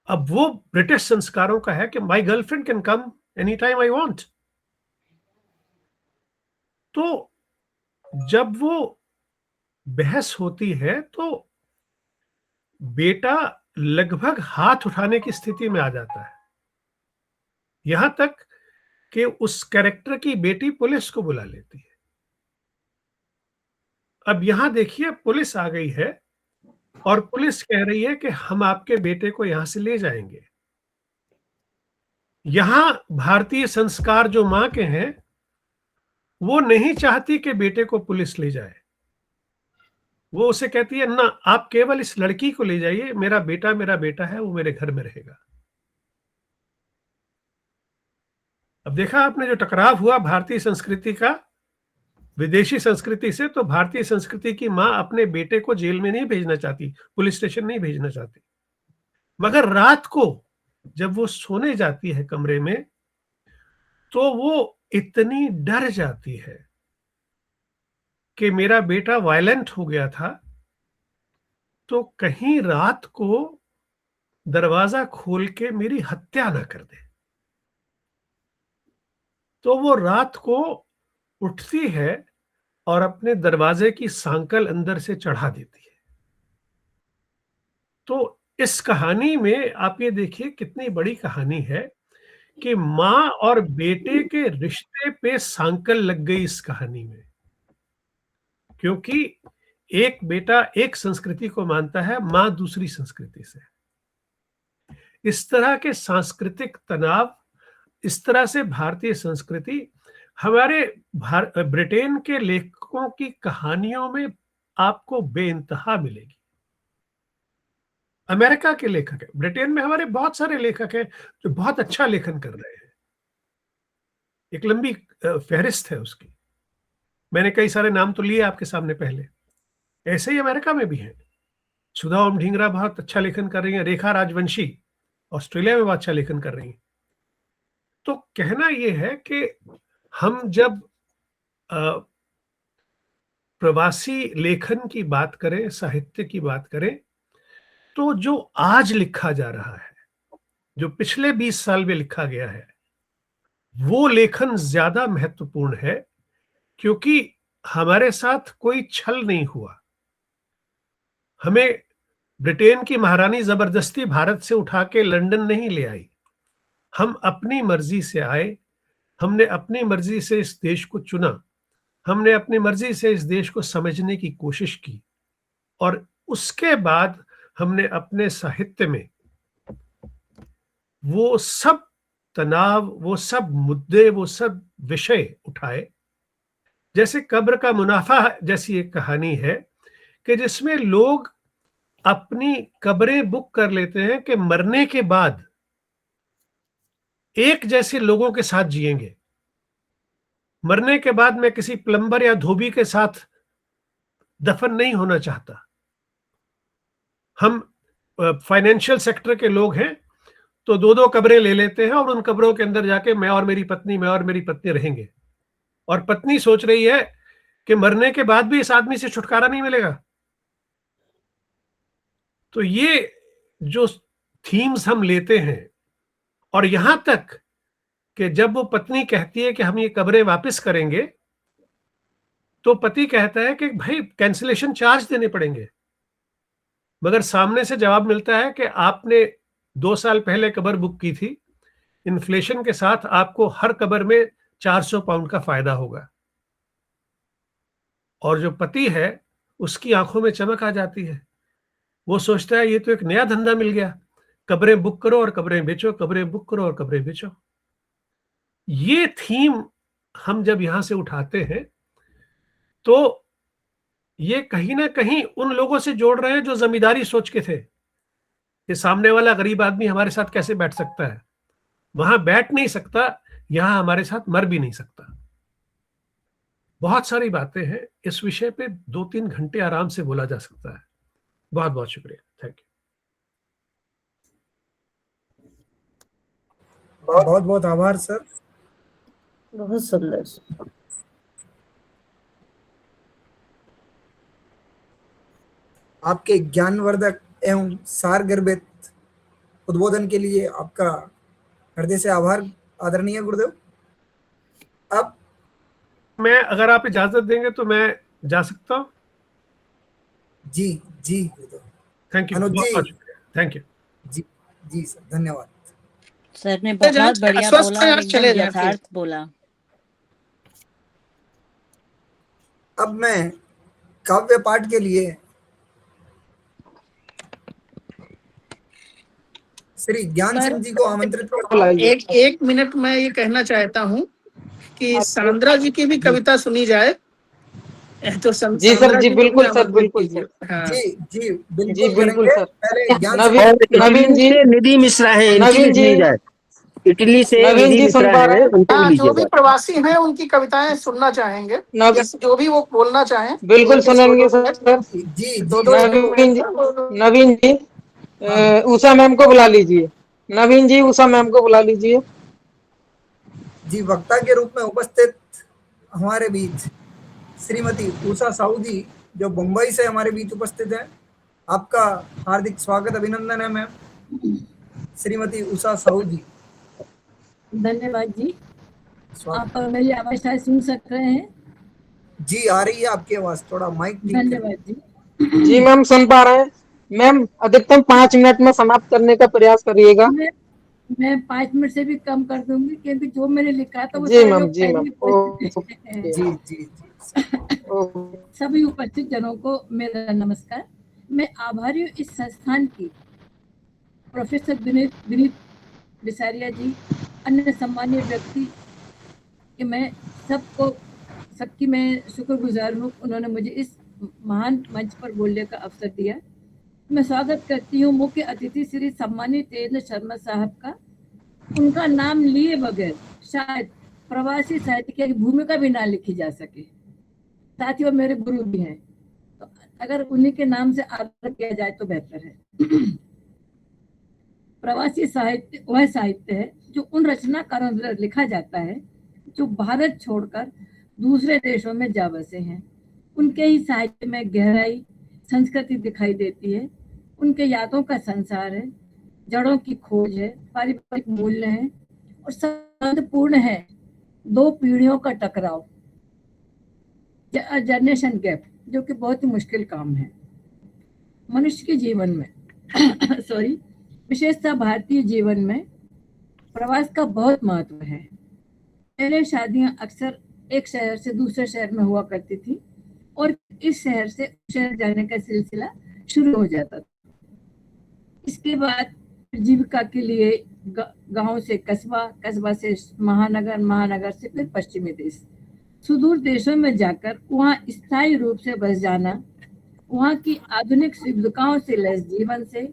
अब वो ब्रिटिश संस्कारों का है कि my girlfriend can come any time I want. तो जब वो बहस होती है तो बेटा लगभग हाथ उठाने की स्थिति में आ जाता है, यहां तक कि उस कैरेक्टर की बेटी पुलिस को बुला लेती है। अब यहां देखिए, पुलिस आ गई है और पुलिस कह रही है कि हम आपके बेटे को यहां से ले जाएंगे। यहां भारतीय संस्कार जो मां के हैं, वो नहीं चाहती कि बेटे को पुलिस ले जाए। वो उसे कहती है ना, आप केवल इस लड़की को ले जाइए, मेरा बेटा है, वो मेरे घर में रहेगा। अब देखा आपने जो टकराव हुआ भारतीय संस्कृति का विदेशी संस्कृति से, तो भारतीय संस्कृति की मां अपने बेटे को जेल में नहीं भेजना चाहती, पुलिस स्टेशन नहीं भेजना चाहती, मगर रात को जब वो सोने जाती है कमरे में, तो वो इतनी डर जाती है कि मेरा बेटा वायलेंट हो गया था, तो कहीं रात को दरवाजा खोल के मेरी हत्या ना कर दे। तो वो रात को उठती है और अपने दरवाजे की सांकल अंदर से चढ़ा देती है। तो इस कहानी में आप ये देखिए कितनी बड़ी कहानी है कि माँ और बेटे के रिश्ते पे सांकल लग गई इस कहानी में, क्योंकि एक बेटा एक संस्कृति को मानता है, माँ दूसरी संस्कृति से। इस तरह के सांस्कृतिक तनाव, इस तरह से भारतीय संस्कृति हमारे ब्रिटेन के लेखकों की कहानियों में आपको बेइंतहा मिलेगी। अमेरिका के लेखक है, ब्रिटेन में हमारे बहुत सारे लेखक हैं जो बहुत अच्छा लेखन कर रहे हैं, एक लंबी फहरिस्त है उसकी। मैंने कई सारे नाम तो लिए आपके सामने पहले, ऐसे ही अमेरिका में भी हैं। सुधा ओम ढींगरा बहुत अच्छा लेखन कर रही है, रेखा राजवंशी ऑस्ट्रेलिया में बहुत अच्छा लेखन कर रही है। तो कहना यह है कि हम जब प्रवासी लेखन की बात करें, साहित्य की बात करें, तो जो आज लिखा जा रहा है, जो पिछले 20 साल में लिखा गया है, वो लेखन ज्यादा महत्वपूर्ण है, क्योंकि हमारे साथ कोई छल नहीं हुआ। हमें ब्रिटेन की महारानी जबरदस्ती भारत से उठा के लंदन नहीं ले आई, हम अपनी मर्जी से आए, हमने अपनी मर्जी से इस देश को चुना, हमने अपनी मर्जी से इस देश को समझने की कोशिश की, और उसके बाद हमने अपने साहित्य में वो सब तनाव, वो सब मुद्दे, वो सब विषय उठाए। जैसे कब्र का मुनाफा जैसी एक कहानी है कि जिसमें लोग अपनी कब्रें बुक कर लेते हैं कि मरने के बाद एक जैसे लोगों के साथ जिएंगे। मरने के बाद मैं किसी प्लम्बर या धोबी के साथ दफन नहीं होना चाहता। हम फाइनेंशियल सेक्टर के लोग हैं तो दो दो कब्रें ले लेते हैं और उन कब्रों के अंदर जाके मैं और मेरी पत्नी रहेंगे। और पत्नी सोच रही है कि मरने के बाद भी इस आदमी से छुटकारा नहीं मिलेगा। तो ये जो थीम्स हम लेते हैं, और यहां तक कि जब वो पत्नी कहती है कि हम ये कब्रें वापस करेंगे, तो पति कहता है कि भाई कैंसिलेशन चार्ज देने पड़ेंगे। मगर सामने से जवाब मिलता है कि आपने 2 साल पहले कब्र बुक की थी, इन्फ्लेशन के साथ आपको हर कब्र में 400 पाउंड का फायदा होगा। और जो पति है उसकी आंखों में चमक आ जाती है। वो सोचता है ये तो एक नया धंधा मिल गया, कब्रें बुक करो और कब्रें बेचो, कब्रें बुक करो और कब्रें बेचो। ये थीम हम जब यहां से उठाते हैं तो ये कहीं ना कहीं उन लोगों से जोड़ रहे हैं जो जमींदारी सोच के थे कि सामने वाला गरीब आदमी हमारे साथ कैसे बैठ सकता है। वहां बैठ नहीं सकता, यहां हमारे साथ मर भी नहीं सकता। बहुत सारी बातें हैं, इस विषय पे 2-3 घंटे आराम से बोला जा सकता है। बहुत बहुत शुक्रिया, थैंक यू। बहुत बहुत आभार सर। बहुत सुंदर। आपके ज्ञानवर्धक एवं सारगर्भित उद्बोधन के लिए आपका हृदय से आभार आदरणीय गुरुदेव। अब मैं, अगर आप इजाजत देंगे तो मैं जा सकता हूँ। जी जी गुरुदेव। Thank you, Anuj ji. बहुत शुक्रिया, थैंक यू। जी जी सर, धन्यवाद। सर ने बहुत बढ़िया बोला और एकदम यथार्थ बोला। अब मैं काव्य पाठ के लिए श्री ज्ञान सिंह जी को आमंत्रित करता हूं। एक मिनट में ये कहना चाहता हूँ कि सांद्रा जी की भी कविता सुनी जाए। तो जी सर, जी बिल्कुल सर, बिल्कुल सर। हाँ। जी जी जी बिल्कुल बिल्कुल करेंगे। सर। पहले ज्ञान नवीन जी, निधि मिश्रा है, इनकी नवीन भी जी, सुनी जाए। इटली से नवीन निधि जी सुन मिश्रा पा रहे है, हैं? उनकी भी हाँ, जो भी लीजिएगा। प्रवासी हैं उनकी कविताएं सुनना चाहेंगे, नव- जो भी वो बोलना चाहें बिल्कुल सुनेंगे सर। जी नवीन जी, उषा मैम को बुला लीजिए। नवीन जी, उषा मैम को बुला लीजिए। जी वक्ता के रूप में उपस्थित हमारे बीच श्रीमती उषा साहू जी, जो मुंबई से हमारे बीच उपस्थित है। आपका हार्दिक स्वागत, अभिनंदन है मैम। श्रीमती उषा साहू जी, धन्यवाद जी। स्वागत। आप मेरी आवाज शायद सुन सक रहे हैं? जी आ रही है आपकी आवाज, थोड़ा माइक ठीक करिए। धन्यवाद जी। जी मैम, सुन पा रहे हैं। मैम, अधिकतम 5 मिनट में समाप्त करने का प्रयास करिएगा। मैं 5 मिनट से भी कम कर दूंगी, क्योंकि जो मैंने लिखा था वो जी सारे मैम, लोग जी पहले मैम, ही पढ़ चुके हैं। जी जी जी सभी उपस्थित जनों को मेरा नमस्कार। मैं आभारी हूँ इस संस्थान की, प्रोफेसर विनीत बिसारिया जी, अन्य सम्मानीय व्यक्ति कि मैं सबकी मैं शुक्रगुजार हूँ, उन्होंने मुझे इस महान मंच पर बोलने का अवसर दिया। मैं स्वागत करती हूँ मुख्य अतिथि श्री सम्मानित तेजेंद्र शर्मा साहब का। उनका नाम लिए बगैर शायद प्रवासी साहित्य की भूमिका भी ना लिखी जा सके। साथ ही वो मेरे गुरु भी हैं, तो अगर उन्हीं के नाम से आदर किया जाए तो बेहतर है। प्रवासी साहित्य वह साहित्य है जो उन रचनाकारों द्वारा लिखा जाता है जो भारत छोड़कर दूसरे देशों में जा बसे हैं। उनके ही साहित्य में गहराई, संस्कृति दिखाई देती है। उनके यादों का संसार है, जड़ों की खोज है, पारिवारिक मूल्य है और संबंधपूर्ण है। 2 पीढ़ियों का टकराव, जनरेशन गैप, जो कि बहुत ही मुश्किल काम है मनुष्य के जीवन में। सॉरी, विशेषतः भारतीय जीवन में प्रवास का बहुत महत्व है। पहले शादियां अक्सर एक शहर से दूसरे शहर में हुआ करती थी और इस शहर से उस शहर जाने का सिलसिला शुरू हो जाता था। इसके बाद जीविका के लिए गांव से कस्बा, कस्बा से महानगर, महानगर से फिर पश्चिमी देश, सुदूर देशों में जाकर वहाँ स्थायी रूप से बस जाना, वहाँ की आधुनिक सुविधाओं से लैस जीवन से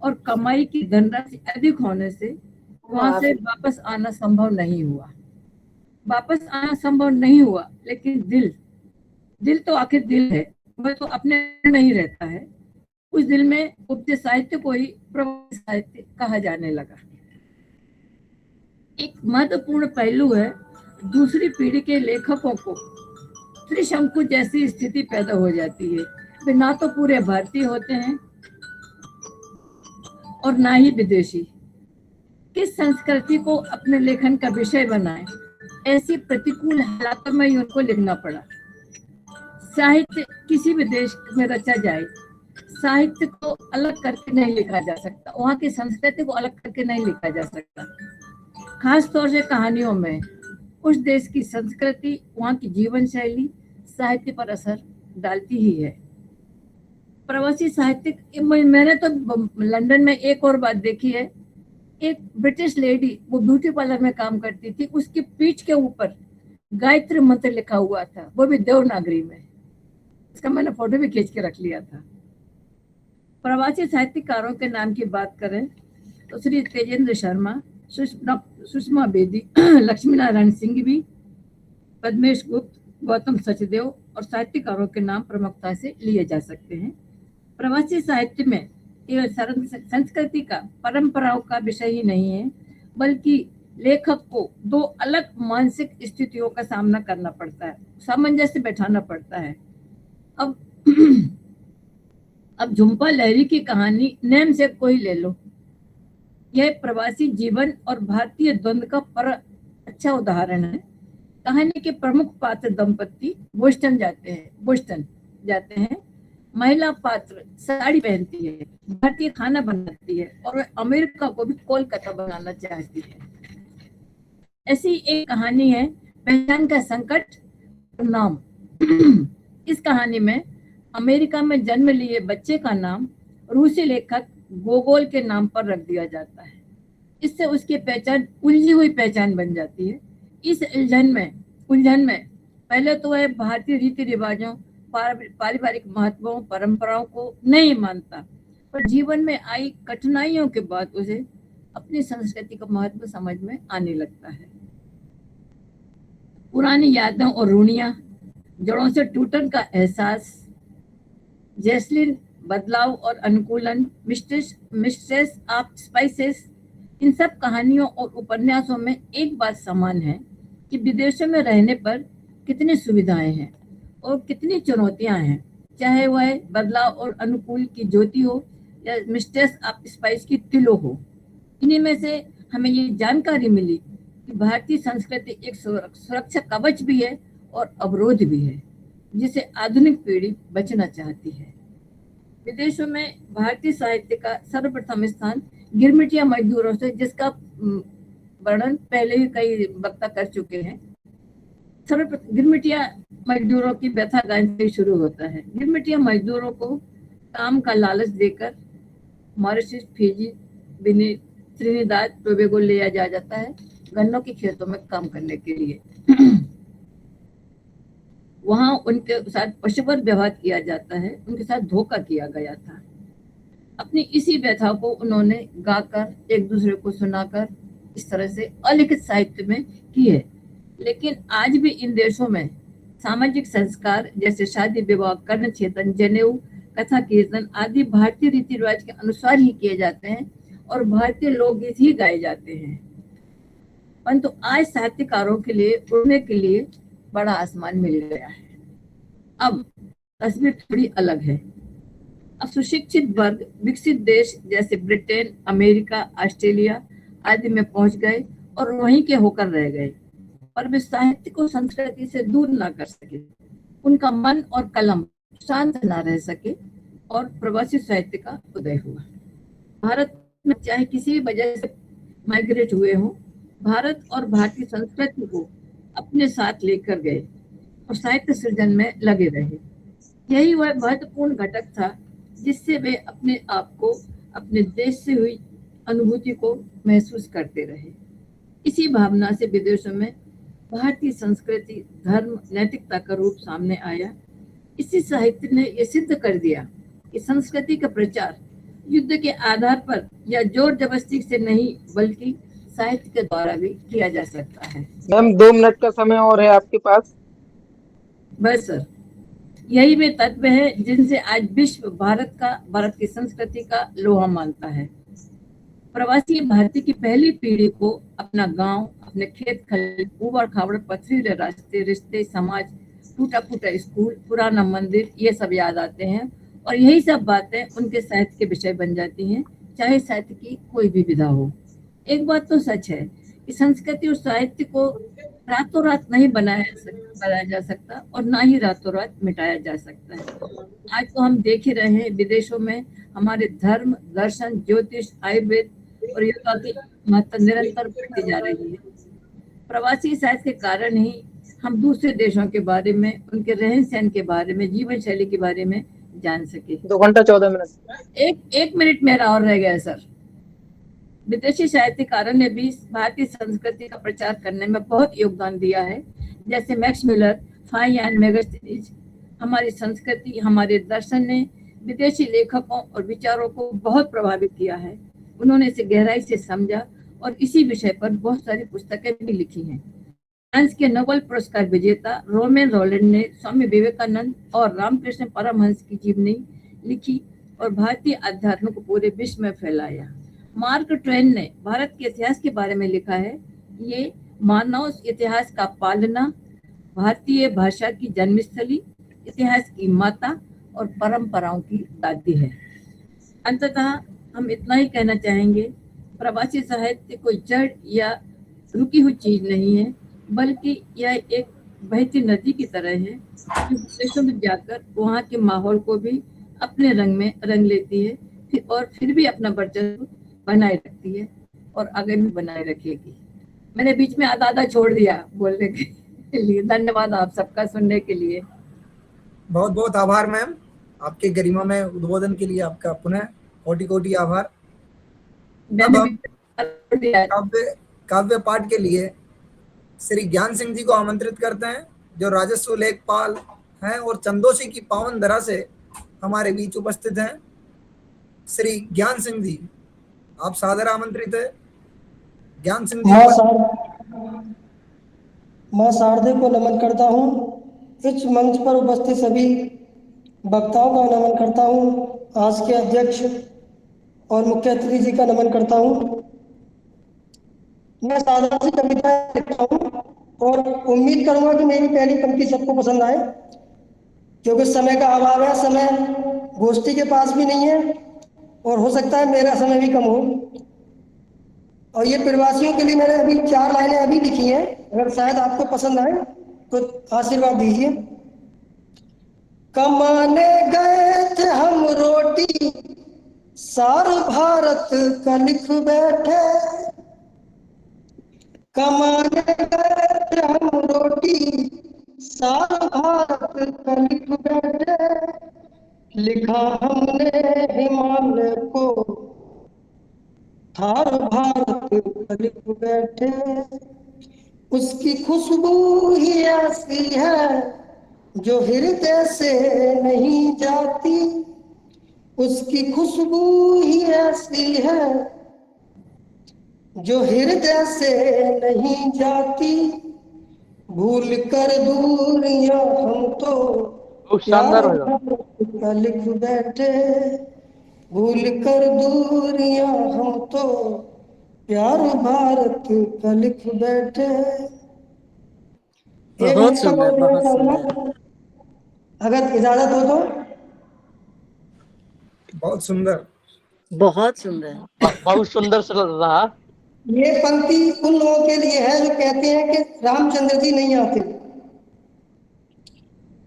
और कमाई की धनराशि अधिक होने से वहाँ से वापस आना संभव नहीं हुआ। वापस आना संभव नहीं हुआ, लेकिन दिल तो आखिर दिल है, वह तो अपने नहीं रहता है। उस दिल में उपजे साहित्य को ही प्रवासी साहित्य कहा जाने लगा। एक महत्वपूर्ण पहलू है, दूसरी पीढ़ी के लेखकों को त्रिशंकु जैसी स्थिति पैदा हो जाती है। वे ना तो पूरे भारतीय होते हैं और ना ही विदेशी। किस संस्कृति को अपने लेखन का विषय बनाएं, ऐसी प्रतिकूल हालातों में ही उनको लिखना पड़ा। साहित्य किसी भी देश में रचा जाए, साहित्य को अलग करके नहीं लिखा जा सकता, वहाँ की संस्कृति को अलग करके नहीं लिखा जा सकता। खास तौर से कहानियों में उस देश की संस्कृति, वहाँ की जीवन शैली साहित्य पर असर डालती ही है। प्रवासी साहित्य, मैंने तो लंदन में एक और बात देखी है। एक ब्रिटिश लेडी, वो ब्यूटी पार्लर में काम करती थी, उसकी पीठ के ऊपर गायत्री मंत्र लिखा हुआ था, वो भी देवनागरी में। इसका मैंने फोटो भी खींच के रख लिया था। प्रवासी साहित्यकारों के नाम की बात करें तो श्री तेजेंद्र शर्मा, सुषमा बेदी, लक्ष्मी नारायण सिंह भी, पद्मेश गुप्त, गौतम सचदेव और साहित्यकारों के नाम प्रमुखता से लिए जा सकते हैं। प्रवासी साहित्य में केवल संस्कृति का, परंपराओं का विषय ही नहीं है, बल्कि लेखक को दो अलग मानसिक स्थितियों का सामना करना पड़ता है, सामंजस्य बैठाना पड़ता है। अब झुम्पा लहरी की कहानी नेम से कोई ले लो, यह प्रवासी जीवन और भारतीय द्वंद्व का अच्छा उदाहरण है। कहानी के प्रमुख पात्र दंपति बोस्टन जाते हैं। महिला पात्र साड़ी पहनती है, भारतीय खाना बनाती है और वह अमेरिका को भी कोलकाता बनाना चाहती है। ऐसी एक कहानी है पहचान का संकट और नाम। इस कहानी में अमेरिका में जन्म लिए बच्चे का नाम रूसी लेखक गोगोल के नाम पर रख दिया जाता है। इससे उसकी पहचान उलझी हुई पहचान बन जाती है। इस उलझन में पहले तो वह भारतीय रीति रिवाजों, पारिवारिक महत्वों, परंपराओं को नहीं मानता, पर जीवन में आई कठिनाइयों के बाद उसे अपनी संस्कृति का महत्व समझ में आने लगता है। पुरानी यादों और रूढ़ियां, जड़ों से टूटन का एहसास, जैसलिन, बदलाव और अनुकूलन, मिस्ट्रेस ऑफ स्पाइसेस, इन सब कहानियों और उपन्यासों में एक बात समान है कि विदेशों में रहने पर कितनी सुविधाएं हैं और कितनी चुनौतियां हैं, चाहे वह बदलाव और अनुकूल की ज्योति हो या मिस्ट्रेस ऑफ स्पाइस की तिलो हो। इन्हीं में से हमें ये जानकारी मिली कि भारतीय संस्कृति एक सुरक्षा कवच भी है और अवरोध भी है, जिसे आधुनिक पीढ़ी बचना चाहती है। विदेशों में भारतीय साहित्य का सर्वप्रथम स्थान गिरमिटिया मजदूरों से, जिसका वर्णन पहले ही कई वक्ता कर चुके हैं। गिरमिटिया मजदूरों की व्यथा गायन से शुरू होता है। गिरमिटिया मजदूरों को काम का लालच देकर मॉरिशस, फिजी, त्रिनिदाद, टोबैगो ले जाता है गन्नों के खेतों में काम करने के लिए। वहां उनके साथ पशुवत व्यवहार किया जाता है, उनके साथ धोखा किया गया था। अपनी इसी व्यथा को उन्होंने गाकर, एक दूसरे को सुनाकर, इस तरह से अलिखित साहित्य में की है। लेकिन आज भी इन देशों में सामाजिक संस्कार जैसे शादी विवाह, कर्ण छेदन, जनेऊ, कथा कीर्तन आदि भारतीय रीति रिवाज के अनुसार ही किए जाते हैं और भारतीय लोकगीत ही गाए जाते हैं। परंतु आज साहित्यकारों के लिए उड़ने के लिए बड़ा आसमान मिल गया है। अब तस्वीर थोड़ी अलग है। अब सुशिक्षित वर्ग विकसित देश जैसे ब्रिटेन, अमेरिका, ऑस्ट्रेलिया आदि में पहुंच गए और वहीं के होकर रह गए, पर वे साहित्य को संस्कृति से दूर ना कर सके, उनका मन और कलम शांत ना रह सके और प्रवासी साहित्य का उदय हुआ। भारत में चाहे किसी भी वजह से माइग्रेट हुए हो, भारत और भारतीय संस्कृति को अपने साथ लेकर गए और साहित्य सृजन में लगे रहे। यही वह महत्वपूर्ण घटक था जिससे वे अपने आप को अपने देश से हुई अनुभूति को महसूस करते रहे। इसी भावना से विदेशों में भारतीय संस्कृति, धर्म, नैतिकता का रूप सामने आया। इसी साहित्य ने यह सिद्ध कर दिया कि संस्कृति का प्रचार युद्ध के आधार पर या जोर जबरदस्ती से नहीं, बल्कि साहित्य के द्वारा भी किया जा सकता है। मैम 2 मिनट का समय और है आपके पास। बस सर, यही वे तत्व है जिनसे आज विश्व भारत की संस्कृति का लोहा मानता है। प्रवासी भारतीय की पहली पीढ़ी को अपना गांव, अपने खेत खलिहान, ऊबड़ खाबड़ पथरीले रास्ते, रिश्ते, समाज, टूटा फूटा स्कूल, पुराना मंदिर, ये सब याद आते हैं और यही सब बातें उनके साहित्य के विषय बन जाती हैं, चाहे साहित्य की कोई भी विधा हो। एक बात तो सच है कि संस्कृति और साहित्य को रातों रात नहीं बनाया जा सकता और ना ही रातों रात मिटाया जा सकता है। आज तो हम देख ही रहे हैं, विदेशों में हमारे धर्म, दर्शन, ज्योतिष, आयुर्वेद और योगा की महत्ता निरंतर बढ़ती जा रही है। प्रवासी साहित्य के कारण ही हम दूसरे देशों के बारे में, उनके रहन सहन के बारे में, जीवन शैली के बारे में जान सके। 2 घंटा 14 मिनट। एक मिनट मेरा और रह गया है सर। विदेशी साहित्यकारों ने भी भारतीय संस्कृति का प्रचार करने में बहुत योगदान दिया है, जैसे मैक्स मिलर, फाइन मेगास्थनीज। हमारी संस्कृति, हमारे दर्शन ने विदेशी लेखकों और विचारों को बहुत प्रभावित किया है। उन्होंने इसे गहराई से समझा और इसी विषय पर बहुत सारी पुस्तकें भी लिखी हैं। फ्रांस के नोबेल पुरस्कार विजेता रोमेन रोलैंड ने स्वामी विवेकानंद और रामकृष्ण परमहंस की जीवनी लिखी और भारतीय अध्यात्म को पूरे विश्व में फैलाया। मार्क ट्वेन ने भारत के इतिहास के बारे में लिखा है, ये मानव इतिहास का पालना, भारतीय भाषा की जन्मस्थली, इतिहास की माता और परंपराओं की दादी है। अंततः हम इतना ही कहना चाहेंगे, प्रवासी साहित्य कोई जड़ या रुकी हुई चीज नहीं है, बल्कि यह एक बहती नदी की तरह है जो देशों में जाकर वहाँ के माहौल को भी अपने रंग में रंग लेती है और फिर भी अपना वर्चस्व बनाए रखती है और आगे भी बनाए रखेगी। मैंने बीच में आधा छोड़ दिया बोलने के लिए। धन्यवाद आप सबका सुनने के लिए। बहुत बहुत आभार मैम, आपके गरिमा में उद्बोधन के लिए आपका पुनः कोटि कोटि आभार। अब हम काव्य पाठ के लिए श्री ज्ञान सिंह जी को आमंत्रित करते हैं, जो राजस्व लेखपाल हैं और चंदोसी की पावन धरा से हमारे बीच उपस्थित हैं। श्री ज्ञान सिंह जी, आप सादर आमंत्रित है। ज्ञान सिंह जी मैं शारदे को नमन करता हूँ। इस मंच पर उपस्थित सभी वक्ताओं का नमन करता हूँ। आज के अध्यक्ष और मुख्य अतिथि जी का नमन करता हूँ। मैं साधारण सी कविता लिखता हूँ और उम्मीद करूंगा कि मेरी पहली पंक्ति सबको पसंद आए, क्योंकि समय का अभाव है, समय गोष्ठी के पास भी नहीं है और हो सकता है मेरा समय भी कम हो। और ये प्रवासियों के लिए मैंने अभी 4 लाइनें अभी लिखी हैं, अगर शायद आपको पसंद आए तो आशीर्वाद दीजिए। कमाने गए थे हम रोटी, सार भारत का लिख बैठे। कमाने गए थे हम रोटी, सार भारत का लिख बैठे। लिखा हमने हिमालय को, थार भारत का लिख बैठे। उसकी खुशबू ही ऐसी है जो हृदय से नहीं जाती। उसकी खुशबू ही ऐसी है जो हृदय से नहीं जाती। भूल कर दूरियां हम तो प्यार का लिख बैठे। भूल कर दूरियां हम तो प्यार भारत का लिख बैठे। बहुत सुंदर, बहुत सुंदर। अगर इजाजत हो तो। बहुत सुंदर, बहुत सुंदर, बहुत सुंदर रहा। ये पंक्ति उन लोगों के लिए है जो कहते हैं कि रामचंद्र जी नहीं आते।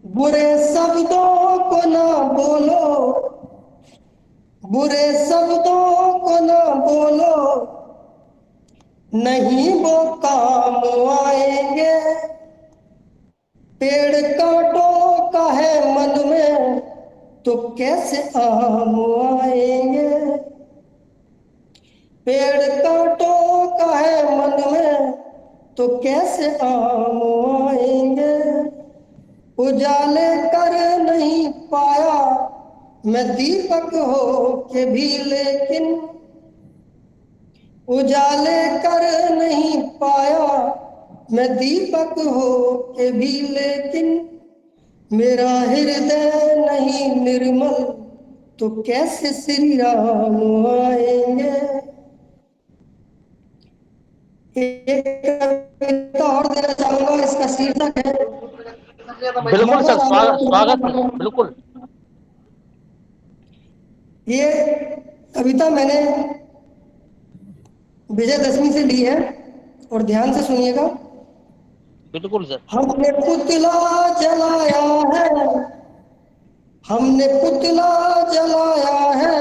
बुरे शब्दों को ना बोलो, बुरे शब्दों को ना बोलो, नहीं वो काम आएंगे। पेड़ कांटों का है मन में तो कैसे आम आएंगे। पेड़ कांटों का है मन में तो कैसे आम आएंगे। उजाले कर नहीं पाया मैं दीपक हो के भी, लेकिन उजाले कर नहीं पाया मैं दीपक हो के भी, लेकिन मेरा हृदय नहीं निर्मल तो कैसे श्री राम आएंगे। एक कविता और देना चाहूंगा, इसका शीर्षक है बिल्कुल सर, स्वागत है, बिल्कुल। ये कविता मैंने विजयदशमी से ली है और ध्यान से सुनिएगा। बिल्कुल सर। हमने पुतला जलाया है, हमने पुतला जलाया है,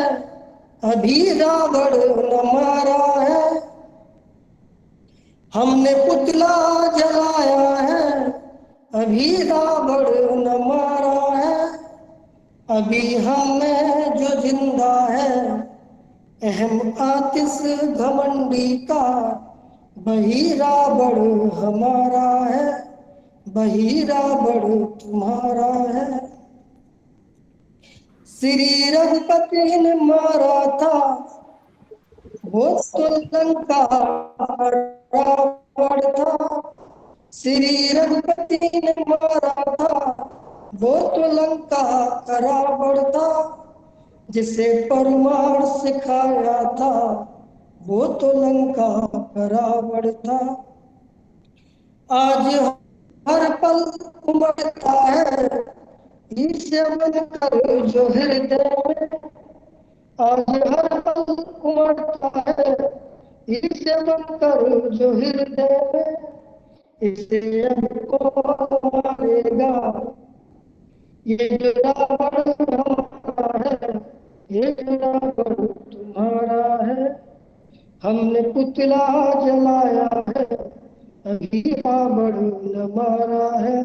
अभी रावण न मारा है। हमने पुतला जलाया है, अभी रावण न मारा है। अभी हम में जो जिंदा है अहम आतिश घमंडी का, वही रावण हमारा है, वही रावण तुम्हारा है। श्री रघुपति ने मारा था वो तो लंका रावण था। श्री रघुपति ने मारा था वो तो लंका का रावण था। जिसे परमार सिखाया था वो तो लंका का रावण था। आज हर पल उमड़ता है ईर्ष्या बनकर जो हृदय में। आज हर पल उमड़ता है ईर्ष्या बनकर जो हृदय में। इसे हमको मारेगा ये जो रावण हमारा है, ये जो रावण तुम्हारा है। हमने पुतला जलाया है, अभी रावण न मारा है।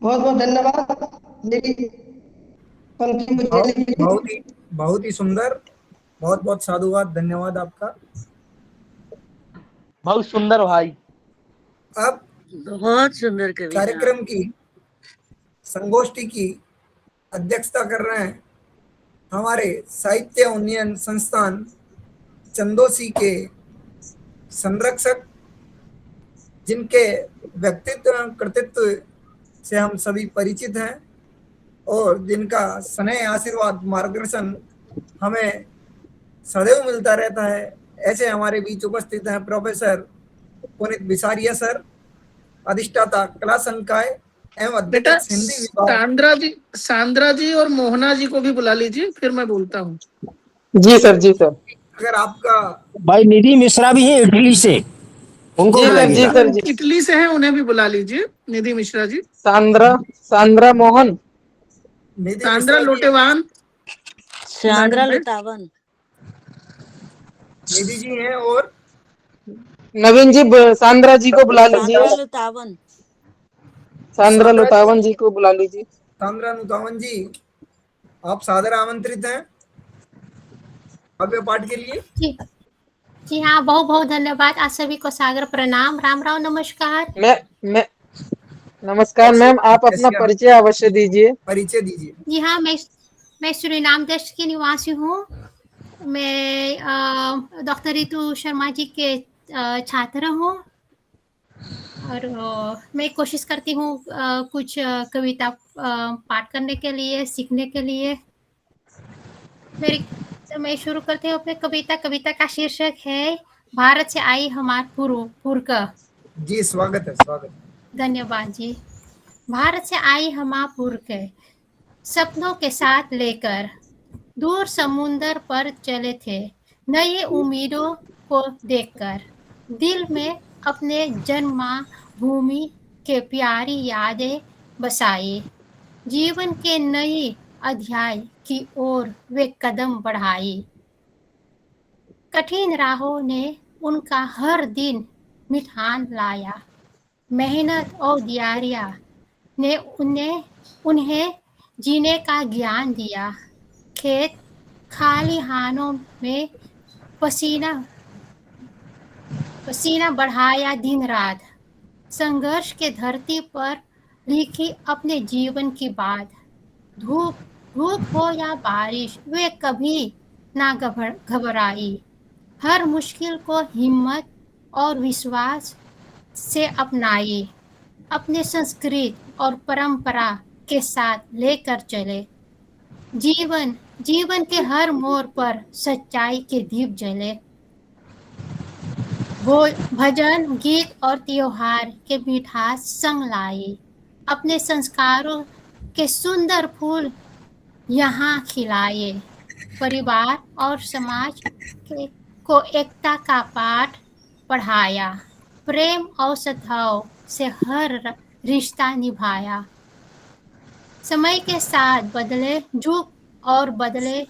बहुत बहुत धन्यवाद मेरी पंक्ति मुझे लिखने के लिए। बहुत ही सुंदर, बहुत बहुत साधुवाद, धन्यवाद आपका। बहुत सुंदर भाई। अब बहुत सुंदर कविता। कार्यक्रम की संगोष्ठी की अध्यक्षता कर रहे हैं हमारे साहित्य उन्नयन संस्थान चंदोसी के संरक्षक, जिनके व्यक्तित्व कृतित्व से हम सभी परिचित हैं और जिनका स्नेह आशीर्वाद मार्गदर्शन हमें सदैव मिलता रहता है। ऐसे हमारे बीच उपस्थित हैं प्रोफेसर पुनीत बिसारिया सर, अधिष्ठाता कला संकाय एवं बेटा अध्यक्ष हिंदी विभाग। सांद्रा जी और मोहना जी को भी बुला लीजिए, फिर मैं बोलता हूँ। जी सर, जी सर। अगर आपका भाई निधि मिश्रा भी है इटली से, उनको जी सर, बुलाइए। जी सर, जी। इटली से हैं, उन्हें भी बुला लीजिए। निधि मिश्रा जी, सांद्रा मोहन, निधि सांद्रा मिश्रा जी, लोटेवान, सांद्रा लुटावन, निधि जी हैं और नवीन जी, सांद्रा जी को बुला लीजिए। सांद्रा लुटावन, सांद्रा लुटावन जी को बुला लीजिए। सांद्रा लुटावन जी, आप सादर आमंत्रित हैं काव्य पाठ के लिए। जी हाँ, बहुत बहुत धन्यवाद। आप सभी को सागर प्रणाम, राम राम, नमस्कार। मैं नमस्कार मैम, आप अपना परिचय अवश्य दीजिए। परिचय दीजिए। जी हाँ, मैं सूरीनाम देश की निवासी हूँ। मैं डॉक्टर रितु शर्मा जी के छात्र हूँ और मैं कोशिश करती हूँ कुछ कविता पाठ करने के लिए, सीखने के लिए। मैं शुरू करती हूँ अपने कविता का शीर्षक है भारत से आई हमार पुरका। जी स्वागत है, स्वागत। धन्यवाद जी। भारत से आई हमार पुरके, सपनों के साथ लेकर दूर समुंदर पर चले थे। नई उम्मीदों को देखकर दिल में अपने जन्मभूमि के प्यारी यादें बसाए। जीवन के नए अध्याय की ओर वे कदम बढ़ाए। कठिन राहों ने उनका हर दिन मिठान लाया। मेहनत और दियारिया ने उन्हें जीने का ज्ञान दिया। खेत खाली हाथों में पसीना पसीना बढ़ाया दिन रात, संघर्ष के धरती पर लिखी अपने जीवन की बात। धूप धूप हो या बारिश, वे कभी ना घबराई, हर मुश्किल को हिम्मत और विश्वास से अपनाई, अपने संस्कृति और परंपरा के साथ लेकर चले। जीवन के हर मोड़ पर सच्चाई के दीप जले। वो भजन गीत और त्योहार के मिठास संग लाई, अपने संस्कारों के सुंदर फूल यहाँ खिलाए। परिवार और समाज को एकता का पाठ पढ़ाया, प्रेम और सद्भाव से हर रिश्ता निभाया। समय के साथ बदले युग और बदले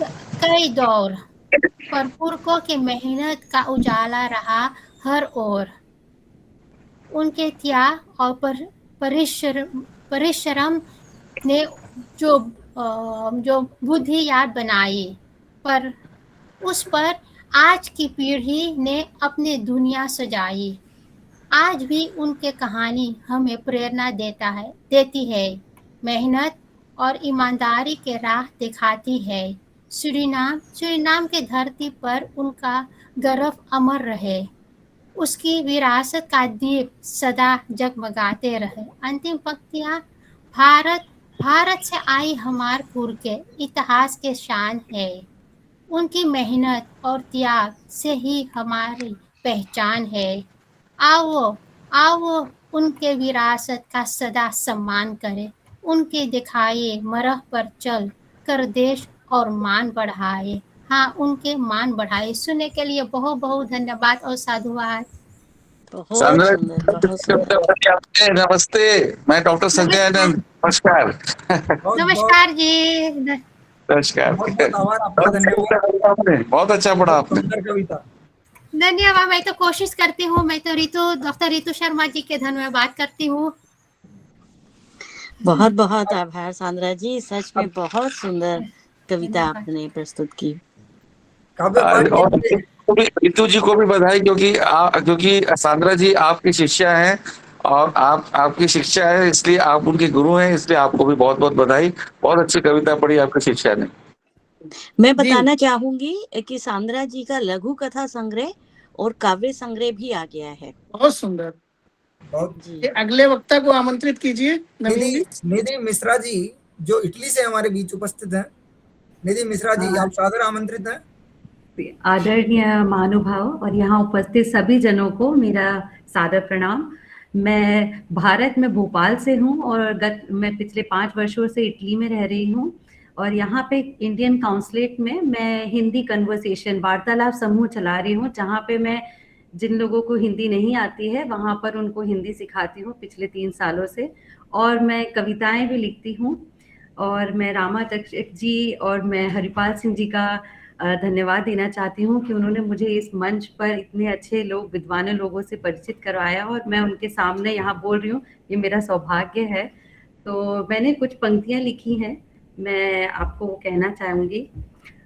कई दौर, पर पुरखों की मेहनत का उजाला रहा हर ओर। उनके त्याग और परिश्रम ने जो बुद्धि याद बनाई, पर उस पर आज की पीढ़ी ने अपनी दुनिया सजाई। आज भी उनके कहानी हमें प्रेरणा देती है, मेहनत और ईमानदारी के राह दिखाती है। सूरीनाम के धरती पर उनका गर्व अमर रहे, उसकी विरासत का दीप सदा जगमगाते रहे। अंतिम पंक्तियाँ, भारत से आई हमार पुरखे इतिहास के शान है, उनकी मेहनत और त्याग से ही हमारी पहचान है। आओ उनके विरासत का सदा सम्मान करें, उनके दिखाए मरह पर चल कर देश और मान बढ़ाए। हाँ, उनके मान बढ़ाए। सुनने के लिए बहुत बहुत धन्यवाद और साधुवाद। नमस्ते, मैं डॉक्टर संजय आनंद। नमस्कार। नमस्कार जी। नमस्कार। बहुत अच्छा पढ़ा आपने। धन्यवाद। मैं तो कोशिश करती हूँ, मैं तो डॉक्टर रितु शर्मा जी के धन्यवाद करती हूँ। बहुत बहुत आभार सांद्रा जी, सच में बहुत सुंदर कविता आपने प्रस्तुत की। और रितु जी को भी बधाई, क्योंकि सांद्रा जी आपकी शिष्या हैं और आपकी शिक्षा है, इसलिए आप उनके गुरु हैं, इसलिए आपको भी बहुत बहुत बधाई। बहुत अच्छी कविता पढ़ी आपकी शिक्षा ने। मैं बताना चाहूंगी कि सांद्रा जी का लघु कथा संग्रह और काव्य संग्रह भी आ गया है। बहुत सुंदर। जी, अगले वक्ता को आमंत्रित कीजिए। निधि मिश्रा जी जो इटली से हमारे बीच उपस्थित हैं। निधि मिश्रा जी, आप सादर आमंत्रित हैं। आदरणीय महानुभाव और यहाँ उपस्थित सभी जनों को मेरा सादर प्रणाम। मैं भारत में भोपाल से हूँ और मैं पिछले 5 वर्षों से इटली में रह रही हूँ और यहाँ पे इंडियन काउंसलेट में मैं हिंदी कन्वर्सेशन वार्तालाप समूह चला रही हूँ, जहाँ पे मैं जिन लोगों को हिंदी नहीं आती है वहाँ पर उनको हिंदी सिखाती हूँ पिछले 3 सालों से। और मैं कविताएं भी लिखती हूँ और मैं रामा चक्षक जी और मैं हरिपाल सिंह जी का धन्यवाद देना चाहती हूँ कि उन्होंने मुझे इस मंच पर इतने अच्छे विद्वान लोगों से परिचित करवाया और मैं उनके सामने यहाँ बोल रही हूँ, ये मेरा सौभाग्य है। तो मैंने कुछ पंक्तियाँ लिखी हैं, मैं आपको वो कहना चाहूँगी।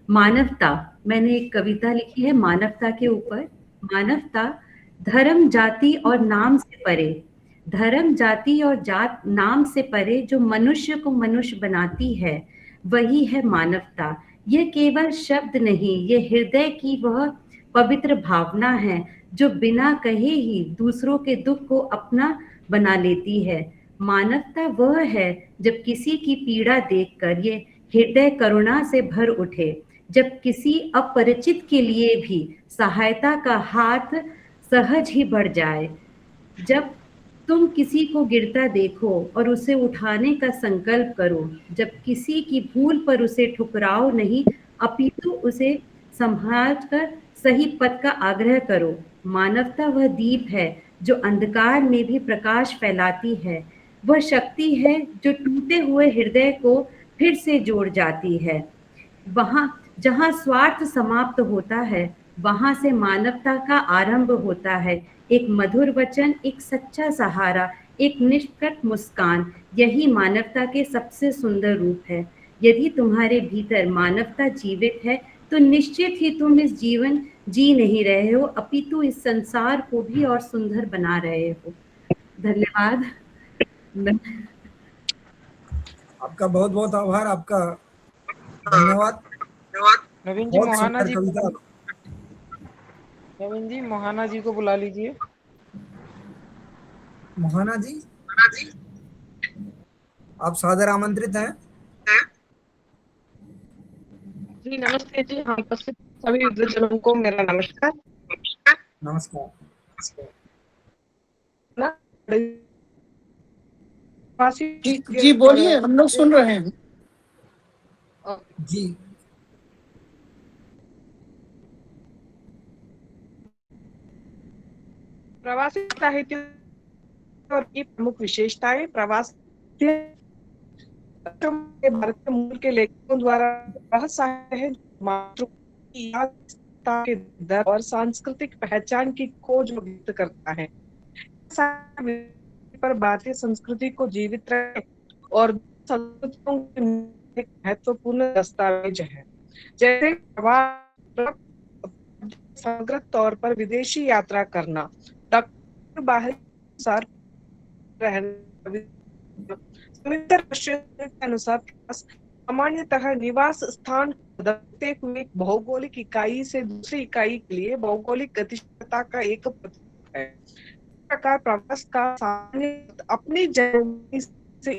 मानवता, मैंने एक कविता लिखी है मानवता के ऊपर। मानवता धर्म जाति और नाम से परे, धर्म जाति और जात नाम से परे जो मनुष्य को मनुष्य बनाती है वही है मानवता। ये केवल शब्द नहीं, ये हृदय की वह पवित्र भावना है जो बिना कहे ही दूसरों के दुख को अपना बना लेती है। मानवता वह है जब किसी की पीड़ा देखकर ये हृदय करुणा से भर उठे, जब किसी अपरिचित के लिए भी सहायता का हाथ सहज ही बढ़ जाए, जब तुम किसी को गिरता देखो और उसे उठाने का संकल्प करो, जब किसी की भूल पर उसे ठुकराओ नहीं अपितु उसे संभाल कर सही पथ का आग्रह करो। मानवता वह दीप है जो अंधकार में भी प्रकाश फैलाती है, वह शक्ति है जो टूटे हुए हृदय को फिर से जोड़ जाती है। वहाँ जहाँ स्वार्थ समाप्त होता है वहाँ से मानवता का आरंभ होता है। एक मधुर वचन, एक सच्चा सहारा, एक निष्कट मुस्कान, यही मानवता के सबसे सुंदर रूप है। यदि तुम्हारे भीतर मानवता जीवित है तो निश्चित ही तुम इस जीवन जी नहीं रहे हो, अपितु इस संसार को भी और सुंदर बना रहे हो। धन्यवाद। आपका बहुत बहुत आभार, आपका धन्यवाद। नवीन जी, बहुत मोहाना सुंदर जी, कविता। नवीन जी मोहाना जी को बुला लीजिए। मोहाना जी, आप सादर आमंत्रित हैं। जी नमस्ते जी, हाँ उपस्थित सभी वृद्धजनों को मेरा नमस्कार। नमस्कार। जी बोलिए, हम लोग सुन रहे हैं। जी प्रवासी साहित्य और की प्रमुख विशेषताएं। प्रवास भारतीय मूल के लेखकों द्वारा बहुत साहित्य है मातृभूमि के दर और सांस्कृतिक पहचान की खोज व्यक्त करता है, पर भारतीय संस्कृति को जीवित रखे और संस्कृतियों के महत्वपूर्ण दस्तावेज है। जैसे समग्र तौर पर विदेशी यात्रा करना, बाहरी के अनुसार सामान्यतः निवास स्थान बदलते हुए भौगोलिक इकाई से दूसरी इकाई के लिए भौगोलिक गतिशीलता का एक प्रतीक है। इस प्रकार प्रवास का सामान्य अपनी जन्मभूमि से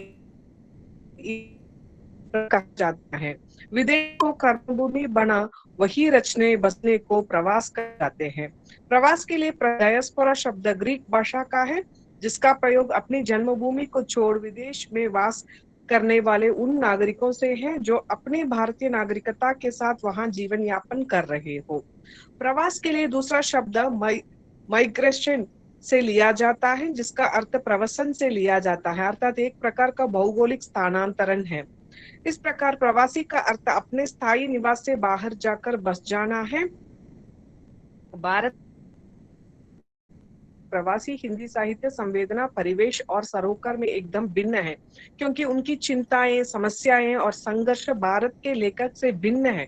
कहा जाता है। विदेश को कर्मभूमि बना वही रचने बसने को प्रवास कहते हैं। प्रवास के लिए डायस्पोरा शब्द ग्रीक भाषा का है, जिसका प्रयोग अपनी जन्मभूमि को छोड़ विदेश में वास करने वाले उन नागरिकों से है जो अपने भारतीय नागरिकता के साथ वहां जीवन यापन कर रहे हो। प्रवास के लिए दूसरा शब्द माइग्रेशन से लिया जाता है, जिसका अर्थ प्रवसन से लिया जाता है, अर्थात एक प्रकार का भौगोलिक स्थानांतरण है। इस प्रकार प्रवासी का अर्थ अपने स्थायी निवास से बाहर जाकर बस जाना है। भारत प्रवासी हिंदी साहित्य संवेदना, परिवेश और सरोकार में एकदम भिन्न है, क्योंकि उनकी चिंताएं, समस्याएं और संघर्ष भारत के लेखक से भिन्न है।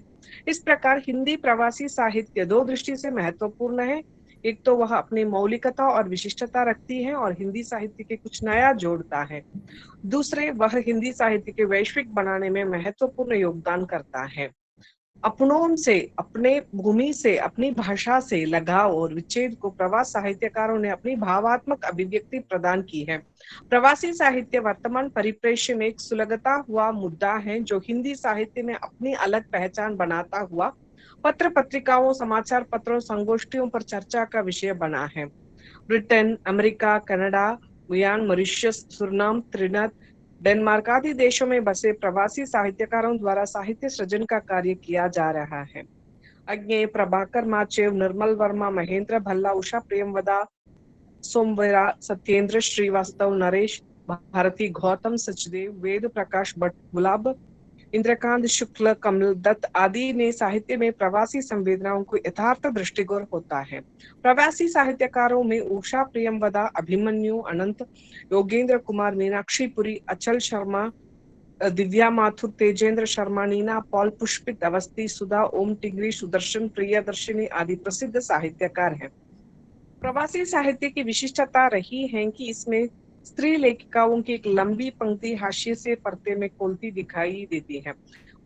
इस प्रकार हिंदी प्रवासी साहित्य दो दृष्टि से महत्वपूर्ण है। एक तो वह अपनी मौलिकता और विशिष्टता रखती है और हिंदी साहित्य के कुछ नया जोड़ता है। दूसरे, वह हिंदी साहित्य के वैश्विक बनाने में महत्वपूर्ण योगदान करता है। अपनों से, अपने भूमि से, अपनी भाषा से लगाव और विच्छेद को प्रवास साहित्यकारों ने अपनी भावात्मक अभिव्यक्ति प्रदान की है। प्रवासी साहित्य वर्तमान परिप्रेक्ष्य में एक सुलगता हुआ मुद्दा है, जो हिंदी साहित्य में अपनी अलग पहचान बनाता हुआ पत्र पत्रिकाओं, समाचार पत्रों, संगोष्ठियों पर चर्चा का विषय बना है। Britain, America, Canada, Guyana, Mauritius, Suriname, Trinidad, Denmark आदि देशों में बसे प्रवासी साहित्यकारों द्वारा साहित्य सृजन का कार्य किया जा रहा है। अज्ञे, प्रभाकर माचेव, निर्मल वर्मा, महेंद्र भल्ला, उषा प्रियमवदा, सोमवीरा, सत्येंद्र श्रीवास्तव, नरेश भारती, गौतम सचदेव, वेद प्रकाश भट्ट, गुलाब, इंद्रकांत शुक्ल, कमल दत्त आदि ने साहित्य में प्रवासी संवेदनाओं को यथार्थ दृष्टिगोण होता है। प्रवासी साहित्यकारों में उषा प्रियमवदा, अभिमन्यु, अनंत, योगेंद्र कुमार, मीनाक्षी पुरी, अचल शर्मा, दिव्या माथुर, तेजेंद्र शर्मा, नीना पॉल, पुष्पित अवस्थी, सुधा, ओम टिगरी, सुदर्शन, प्रियदर्शिनी आदि प्रसिद्ध साहित्यकार हैं। प्रवासी साहित्य की विशिष्टता रही है कि इसमें स्त्री लेखिकाओं की एक लंबी पंक्ति हाशिए से पर्दे में खोलती दिखाई देती है।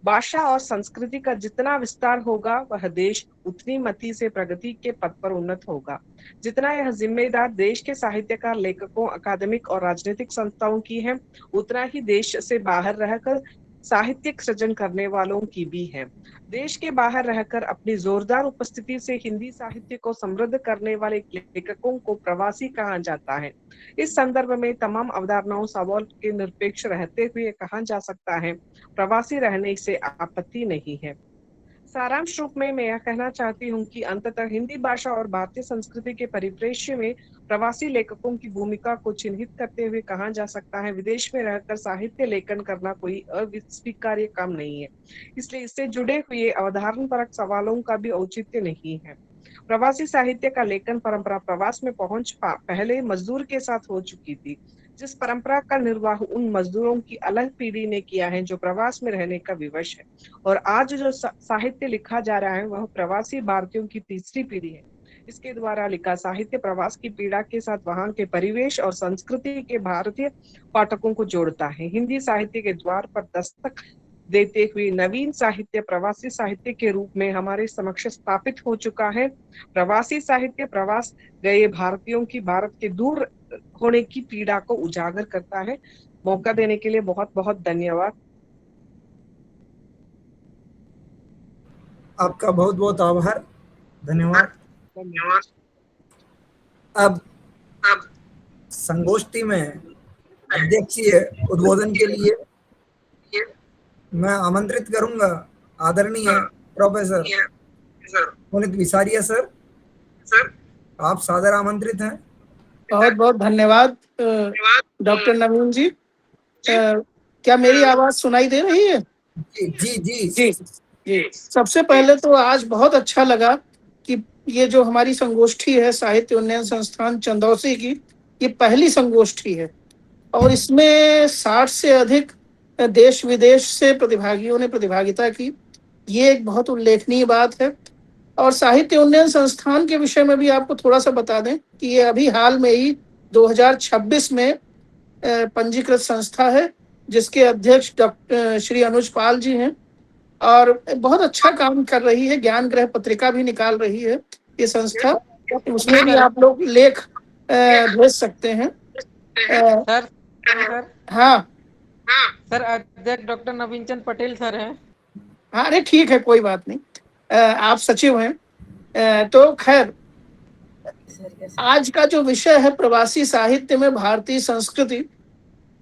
भाषा और संस्कृति का जितना विस्तार होगा, वह देश उतनी मति से प्रगति के पथ पर उन्नत होगा। जितना यह जिम्मेदार देश के साहित्यकार, लेखकों, अकादमिक और राजनीतिक संस्थाओं की है, उतना ही देश से बाहर रहकर साहित्यिक सृजन करने वालों की भी है। देश के बाहर रहकर अपनी जोरदार उपस्थिति से हिंदी साहित्य को समृद्ध करने वाले लेखकों को प्रवासी कहा जाता है। इस संदर्भ में तमाम अवधारणाओं सवाल के निरपेक्ष रहते हुए कहा जा सकता है, प्रवासी रहने से आपत्ति नहीं है। सारांश रूप में मैं यह कहना चाहती हूँ कि अंततः हिंदी भाषा और भारतीय संस्कृति के परिप्रेक्ष्य में प्रवासी लेखकों की भूमिका को चिन्हित करते हुए कहा जा सकता है, विदेश में रहकर साहित्य लेखन करना कोई अस्वीकार्य काम नहीं है, इसलिए इससे जुड़े हुए अवधारणापरक सवालों का भी औचित्य नहीं है। प्रवासी साहित्य का लेखन परंपरा प्रवास में पहुंच पहले मजदूर के साथ हो चुकी थी। जिस परंपरा का निर्वाह उन मजदूरों की अलग पीढ़ी ने किया है जो प्रवास में रहने का विवश है। और आज जो साहित्य लिखा जा रहा है वह प्रवासी भारतीयों की तीसरी पीढ़ी है। इसके द्वारा लिखा साहित्य प्रवास की पीड़ा के साथ वहां के परिवेश और संस्कृति के भारतीय पाठकों को जोड़ता है। हिंदी साहित्य के द्वार पर दस्तक देते हुए नवीन साहित्य प्रवासी साहित्य के रूप में हमारे समक्ष स्थापित हो चुका है। प्रवासी साहित्य प्रवास गए भारतीयों की भारत के दूर होने की पीड़ा को उजागर करता है। मौका देने के लिए बहुत बहुत धन्यवाद। आपका बहुत बहुत आभार, धन्यवाद। अब संगोष्ठी में अध्यक्षीय उद्बोधन के लिए मैं आमंत्रित करूंगा आदरणीय प्रोफेसर पुनीत विसारिया सर। आप सादर आमंत्रित हैं। बहुत बहुत धन्यवाद डॉक्टर नवीन जी। क्या मेरी आवाज सुनाई दे रही है? जी जी जी जी। सबसे पहले तो आज बहुत अच्छा लगा कि ये जो हमारी संगोष्ठी है साहित्य उन्नयन संस्थान चंदौसी की, ये पहली संगोष्ठी है और इसमें 60 से अधिक देश विदेश से प्रतिभागियों ने प्रतिभागिता की। ये एक बहुत उल्लेखनीय बात है। और साहित्य उन्नयन संस्थान के विषय में भी आपको थोड़ा सा बता दें कि ये अभी हाल में ही 2026 में पंजीकृत संस्था है, जिसके अध्यक्ष डॉक्टर श्री अनुज पाल जी हैं और बहुत अच्छा काम कर रही है। ज्ञान ग्रह पत्रिका भी निकाल रही है ये संस्था, उसमें भी आप लोग लेख भेज सकते हैं। सर हाँ सर, अध्यक्ष डॉक्टर नवीन चंद पटेल सर हैं। हाँ, अरे ठीक है, कोई बात नहीं, आप सचिव हैं। तो खैर, आज का जो विषय है प्रवासी साहित्य में भारतीय संस्कृति,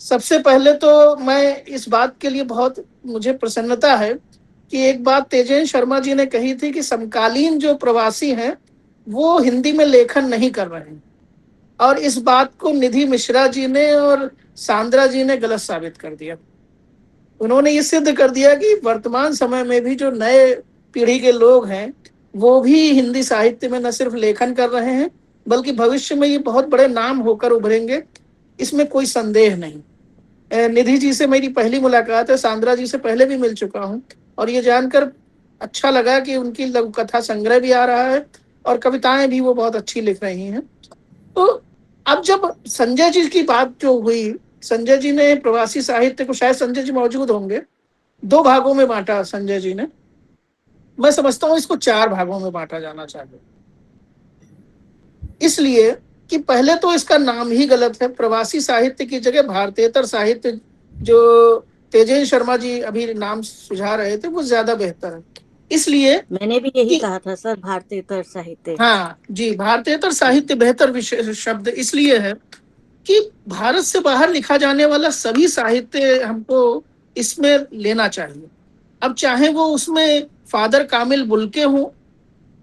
सबसे पहले तो मैं इस बात के लिए बहुत मुझे प्रसन्नता है कि एक बात तेजेन शर्मा जी ने कही थी कि समकालीन जो प्रवासी हैं वो हिंदी में लेखन नहीं कर रहे हैं, और इस बात को निधि मिश्रा जी ने और सांद्रा जी ने गलत साबित कर दिया। उन्होंने ये सिद्ध कर दिया कि वर्तमान समय में भी जो नए पीढ़ी के लोग हैं वो भी हिंदी साहित्य में न सिर्फ लेखन कर रहे हैं बल्कि भविष्य में ये बहुत बड़े नाम होकर उभरेंगे, इसमें कोई संदेह नहीं। निधि जी से मेरी पहली मुलाकात है, सांद्रा जी से पहले भी मिल चुका हूँ और ये जानकर अच्छा लगा कि उनकी लघु कथा संग्रह भी आ रहा है और कविताएं भी वो बहुत अच्छी लिख रही हैं। तो अब जब संजय जी की बात जो हुई, संजय जी ने प्रवासी साहित्य को, शायद संजय जी मौजूद होंगे, 2 भागों में बांटा संजय जी ने। मैं समझता हूँ इसको 4 भागों में बांटा जाना चाहिए, इसलिए कि पहले तो इसका नाम ही गलत है। प्रवासी साहित्य की जगह भारतीयतर साहित्य, जो तेजेन शर्मा जी अभी नाम सुझा रहे थे, वो ज्यादा बेहतर है। इसलिए मैंने भी यही कहा था सर, भारतीयतर साहित्य। हाँ जी, भारतीयतर साहित्य बेहतर विषय शब्द इसलिए है कि भारत से बाहर लिखा जाने वाला सभी साहित्य हमको इसमें लेना चाहिए। अब चाहे वो उसमें फादर कामिल बुल्के हों,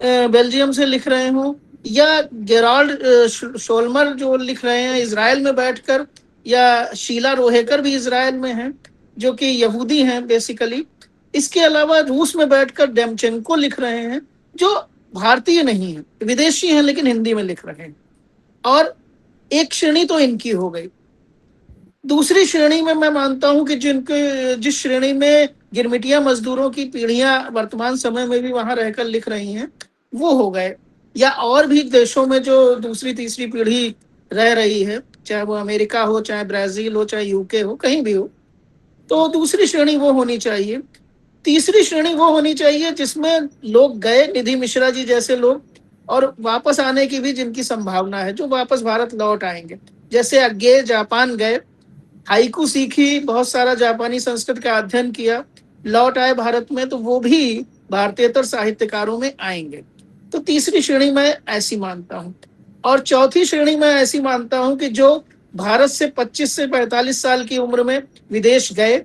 बेल्जियम से लिख रहे हों, या गेराल्ड शोलमर जो लिख रहे हैं इजराइल में बैठकर, या शीला रोहेकर भी इजराइल में हैं जो कि यहूदी हैं बेसिकली। इसके अलावा रूस में बैठकर डेमचेंको लिख रहे हैं जो भारतीय नहीं है, विदेशी हैं लेकिन हिंदी में लिख रहे हैं। और एक श्रेणी तो इनकी हो गई। दूसरी श्रेणी में मैं मानता हूं कि जिस श्रेणी में गिरमिटिया मजदूरों की पीढ़ियां वर्तमान समय में भी वहां रहकर लिख रही हैं वो हो गए, या और भी देशों में जो दूसरी तीसरी पीढ़ी रह रही है, चाहे वो अमेरिका हो, चाहे ब्राजील हो, चाहे यूके हो, कहीं भी हो, तो दूसरी श्रेणी वो होनी चाहिए। तीसरी श्रेणी वो होनी चाहिए जिसमें लोग गए, निधि मिश्रा जी जैसे लोग, और वापस आने की भी जिनकी संभावना है, जो वापस भारत लौट आएंगे। जैसे अज्ञे जापान गए, हाइकू सीखी, बहुत सारा जापानी संस्कृत का अध्ययन किया, लौट आए भारत में, तो वो भी भारतीयतर साहित्यकारों में आएंगे। तो तीसरी श्रेणी मैं ऐसी मानता हूँ। और चौथी श्रेणी मैं ऐसी मानता हूँ कि जो भारत से 25 से 45 साल की उम्र में विदेश गए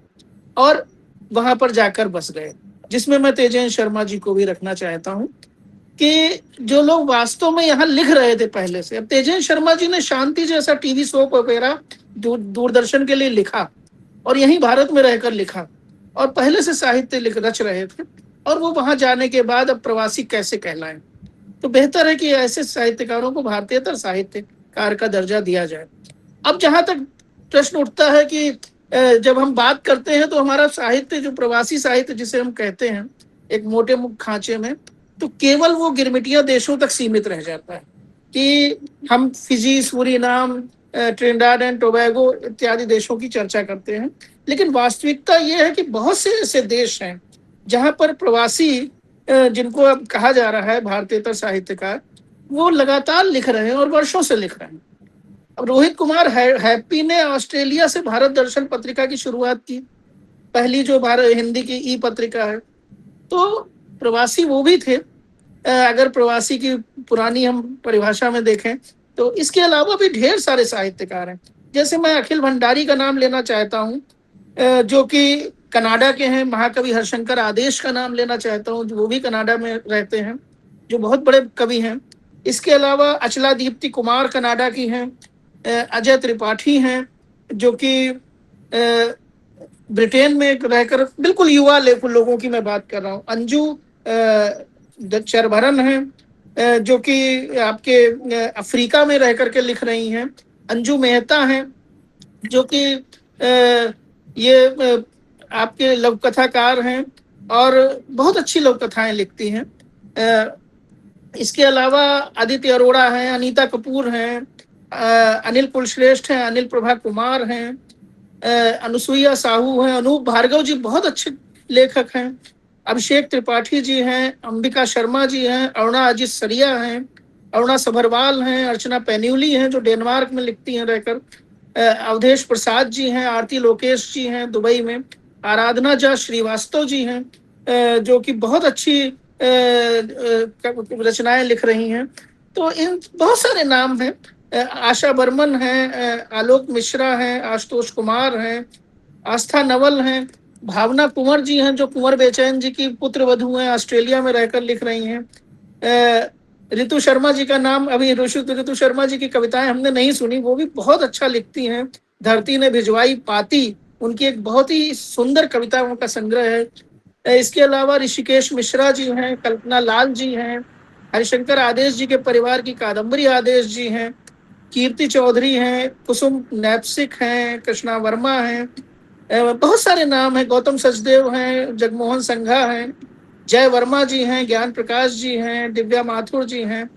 और वहां पर जाकर बस गए, जिसमें मैं तेजेन शर्मा जी को भी रखना चाहता हूँ कि जो लोग वास्तव में यहाँ लिख रहे थे पहले से। अब तेजेन शर्मा जी ने शांति जैसा टीवी सोप वगैरह दूरदर्शन के लिए लिखा और यहीं भारत में रहकर लिखा और पहले से साहित्य रच रहे थे, और वो वहां जाने के बाद अब प्रवासी कैसे कहलाएं। तो बेहतर है कि ऐसे साहित्यकारों को भारतीयतर साहित्यकार का दर्जा दिया जाए। अब जहां तक प्रश्न उठता है कि जब हम बात करते हैं तो हमारा साहित्य, जो प्रवासी साहित्य जिसे हम कहते हैं एक मोटे खांचे में, तो केवल वो गिरमिटिया देशों तक सीमित रह जाता है कि हम Fiji, Suriname, Trinidad and Tobago इत्यादि देशों की चर्चा करते हैं। लेकिन वास्तविकता ये है कि बहुत से ऐसे देश हैं जहां पर प्रवासी, जिनको अब कहा जा रहा है भारतीयतर साहित्यकार, वो लगातार लिख रहे हैं और वर्षों से लिख रहे हैं। अब रोहित कुमार हैप्पी ने ऑस्ट्रेलिया से भारत दर्शन पत्रिका की शुरुआत की, पहली जो भारत हिंदी की ई पत्रिका है। तो प्रवासी वो भी थे, अगर प्रवासी की पुरानी हम परिभाषा में देखें तो। इसके अलावा भी ढेर सारे साहित्यकार हैं, जैसे मैं अखिल भंडारी का नाम लेना चाहता हूँ, जो कि कनाडा के हैं। महाकवि हरशंकर आदेश का नाम लेना चाहता हूँ, जो वो भी कनाडा में रहते हैं, जो बहुत बड़े कवि हैं। इसके अलावा अचला दीप्ति कुमार कनाडा की हैं, अजय त्रिपाठी हैं जो कि ब्रिटेन में रहकर, बिल्कुल युवा लोगों की मैं बात कर रहा हूँ। अंजू चरभरन हैं जो कि आपके अफ्रीका में रह करके लिख रही हैं। अंजू मेहता हैं जो कि ये आपके लघुकथाकार हैं और बहुत अच्छी लघुकथाएं लिखती हैं। इसके अलावा आदित्य अरोड़ा हैं, अनीता कपूर हैं, अनिल कुलश्रेष्ठ हैं, अनिल प्रभा कुमार हैं, अनुसुईया साहू हैं, अनूप भार्गव जी बहुत अच्छे लेखक हैं, अभिषेक त्रिपाठी जी हैं, अंबिका शर्मा जी हैं, अरुणा अजित सरिया हैं, अरुणा सभरवाल हैं, अर्चना पेन्यूली हैं जो डेनमार्क में लिखती हैं रहकर, अवधेश प्रसाद जी हैं, आरती लोकेश जी हैं दुबई में, आराधना झा श्रीवास्तव जी हैं जो कि बहुत अच्छी रचनाएं लिख रही हैं। तो इन बहुत सारे नाम हैं। आशा बर्मन हैं, आलोक मिश्रा हैं, आशुतोष कुमार हैं, आस्था नवल हैं, भावना कुंवर जी हैं जो कुंवर बेचैन जी की पुत्र वधू हैं, ऑस्ट्रेलिया में रहकर लिख रही हैं। ऋतु शर्मा जी का नाम, अभी ऋतु शर्मा जी की कविताएं हमने नहीं सुनी, वो भी बहुत अच्छा लिखती हैं। धरती ने भिजवाई पाती उनकी एक बहुत ही सुंदर कविताओं का संग्रह है। इसके अलावा ऋषिकेश मिश्रा जी हैं, कल्पना लाल जी हैं, हरिशंकर आदेश जी के परिवार की कादम्बरी आदेश जी हैं, कीर्ति चौधरी हैं, कुसुम नैपसिक हैं, कृष्णा वर्मा हैं, बहुत सारे नाम हैं, गौतम सचदेव हैं, जगमोहन संघा हैं, जय वर्मा जी हैं, ज्ञान प्रकाश जी हैं, दिव्या माथुर जी हैं,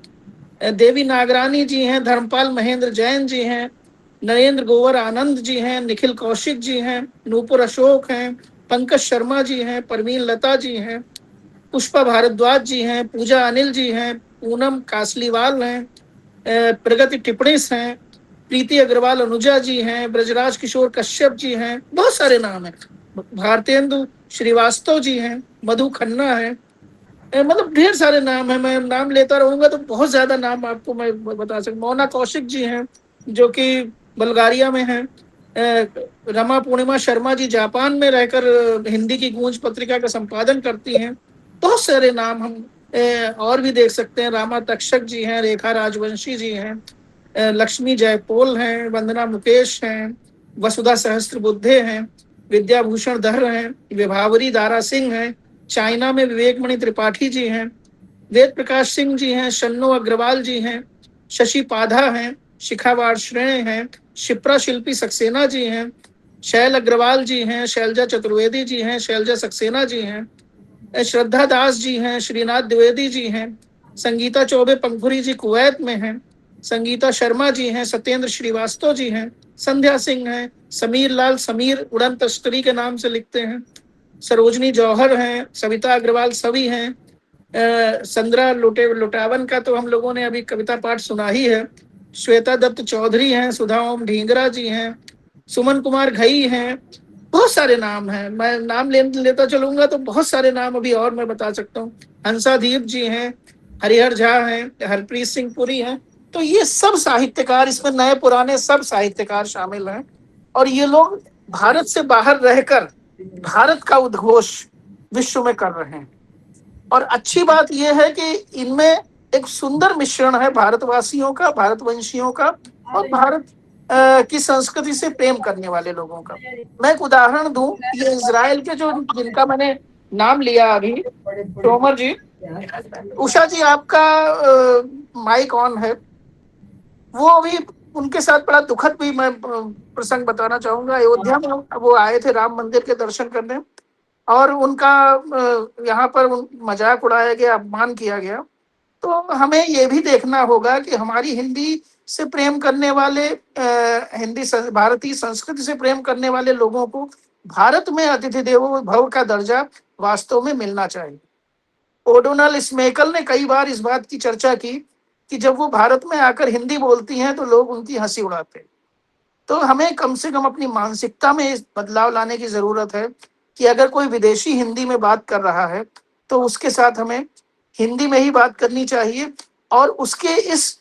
देवी नागरानी जी हैं, धर्मपाल महेंद्र जैन जी हैं, नरेंद्र गोवर आनंद जी हैं, निखिल कौशिक जी हैं, नूपुर अशोक हैं, पंकज शर्मा जी हैं, परवीन लता जी हैं, पुष्पा भारद्वाज जी हैं, पूजा अनिल जी हैं, पूनम कासलीवाल हैं, प्रगति टिप्पणीस हैं, प्रीति अग्रवाल अनुजा जी हैं, ब्रजराज किशोर कश्यप जी हैं, बहुत सारे नाम हैं। भारतेंदु श्रीवास्तव जी हैं, मधु खन्ना है, मतलब ढेर सारे नाम हैं। मैं नाम लेता रहूंगा तो बहुत ज्यादा नाम आपको मैं बता सकता। मोना कौशिक जी हैं जो कि बल्गारिया में हैं, रमा पूर्णिमा शर्मा जी जापान में रहकर हिंदी की गूंज पत्रिका का संपादन करती हैं। बहुत सारे नाम हम और भी देख सकते हैं। रामा तक्षक जी हैं, रेखा राजवंशी जी हैं, लक्ष्मी जयपोल हैं, वंदना मुकेश हैं, वसुधा सहस्त्रबुद्धे हैं, विद्याभूषण धर हैं, विभावरी दारा सिंह हैं, चाइना में विवेकमणि त्रिपाठी जी हैं, वेद प्रकाश सिंह जी हैं, शन्नो अग्रवाल जी हैं, शशि पाधा हैं, शिखा वार्ष्णेय हैं, शिप्रा शिल्पी सक्सेना जी हैं, शैल अग्रवाल जी हैं, शैलजा चतुर्वेदी जी हैं, शैलजा सक्सेना जी हैं, श्रद्धा दास जी हैं, श्रीनाथ द्विवेदी जी हैं, संगीता चौबे पंखुरी जी कुवैत में हैं, संगीता शर्मा जी हैं, सत्येंद्र श्रीवास्तव जी हैं, संध्या सिंह हैं, समीर लाल समीर उड़न तश्तरी के नाम से लिखते हैं, सरोजनी जौहर हैं, सविता अग्रवाल सभी हैं, संद्रा लुटावन का तो हम लोगों ने अभी कविता पाठ सुना ही है, श्वेता दत्त चौधरी हैं, सुधा ओम ढींगरा जी हैं, सुमन कुमार घई हैं, बहुत सारे नाम हैं। मैं नाम लेता चलूंगा तो बहुत सारे नाम अभी और मैं बता सकता हूँ। हंसादीप जी हैं, हरिहर झा हैं, हरप्रीत सिंह पुरी हैं। तो ये सब साहित्यकार, इसमें नए पुराने सब साहित्यकार शामिल हैं और ये लोग भारत से बाहर रहकर भारत का उद्घोष विश्व में कर रहे हैं। और अच्छी बात यह है कि इनमें एक सुंदर मिश्रण है भारतवासियों का, भारतवंशियों का और भारत की संस्कृति से प्रेम करने वाले लोगों का। मैं एक उदाहरण दूं, ये इजराइल के जो जिनका मैंने नाम लिया अभी, तोमर जी, उषा जी आपका माइक ऑन है, वो अभी उनके साथ बड़ा दुखद भी मैं प्रसंग बताना चाहूंगा। अयोध्या में वो आए थे राम मंदिर के दर्शन करने, और उनका यहाँ पर मजाक उड़ाया गया, अपमान किया गया। तो हमें ये भी देखना होगा कि हमारी हिंदी से प्रेम करने वाले, भारतीय संस्कृति से प्रेम करने वाले लोगों को भारत में अतिथि देवो भव का दर्जा वास्तव में मिलना चाहिए। ओडोनल स्मेकल ने कई बार इस बात की चर्चा की कि जब वो भारत में आकर हिंदी बोलती हैं तो लोग उनकी हंसी उड़ाते हैं। तो हमें कम से कम अपनी मानसिकता में इस बदलाव लाने की जरूरत है कि अगर कोई विदेशी हिंदी में बात कर रहा है तो उसके साथ हमें हिंदी में ही बात करनी चाहिए, और उसके इस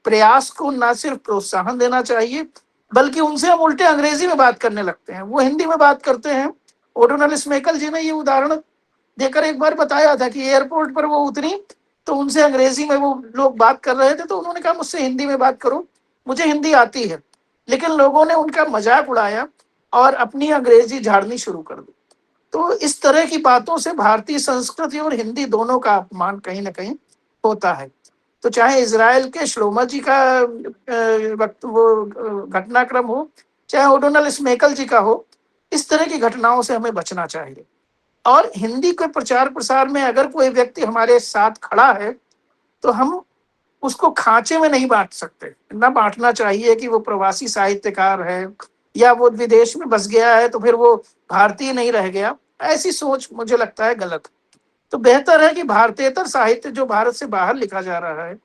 प्रयास को ना सिर्फ प्रोत्साहन देना चाहिए बल्कि उनसे हम उल्टे अंग्रेजी में बात करने लगते हैं, वो हिंदी में बात करते हैं। ओडोनल स्मेकल जी ने ये उदाहरण देकर एक बार बताया था कि एयरपोर्ट पर वो उतरी तो उनसे अंग्रेजी में वो लोग बात कर रहे थे, तो उन्होंने कहा मुझसे हिंदी में बात करो, मुझे हिंदी आती है। लेकिन लोगों ने उनका मजाक उड़ाया और अपनी अंग्रेजी झाड़नी शुरू कर दी। तो इस तरह की बातों से भारतीय संस्कृति और हिंदी दोनों का अपमान कहीं ना कहीं होता है। तो चाहे इजराइल के श्लोमा जी का वो घटनाक्रम हो, चाहे ओडोनल स्मेकल जी का हो, इस तरह की घटनाओं से हमें बचना चाहिए। और हिंदी के प्रचार प्रसार में अगर कोई व्यक्ति हमारे साथ खड़ा है तो हम उसको खांचे में नहीं बांट सकते, ना बांटना चाहिए कि वो प्रवासी साहित्यकार है या वो विदेश में बस गया है तो फिर वो भारतीय नहीं रह गया। ऐसी सोच मुझे लगता है गलत। तो बेहतर है कि भारतीयतर साहित्य जो भारत से बाहर लिखा जा रहा है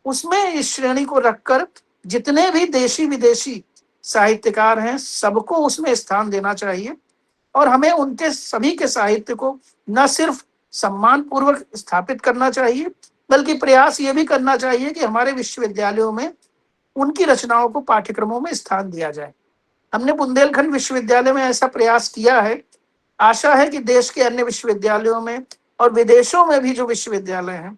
उसमें इस श्रेणी को रखकर जितने भी देशी विदेशी साहित्यकार हैं सबको उसमें स्थान देना चाहिए, और हमें उनके सभी के साहित्य को न सिर्फ सम्मान पूर्वक स्थापित करना चाहिए बल्कि प्रयास ये भी करना चाहिए कि हमारे विश्वविद्यालयों में उनकी रचनाओं को पाठ्यक्रमों में स्थान दिया जाए। हमने बुंदेलखंड विश्वविद्यालय में ऐसा प्रयास किया है। आशा है कि देश के अन्य विश्वविद्यालयों में और विदेशों में भी जो विश्वविद्यालय हैं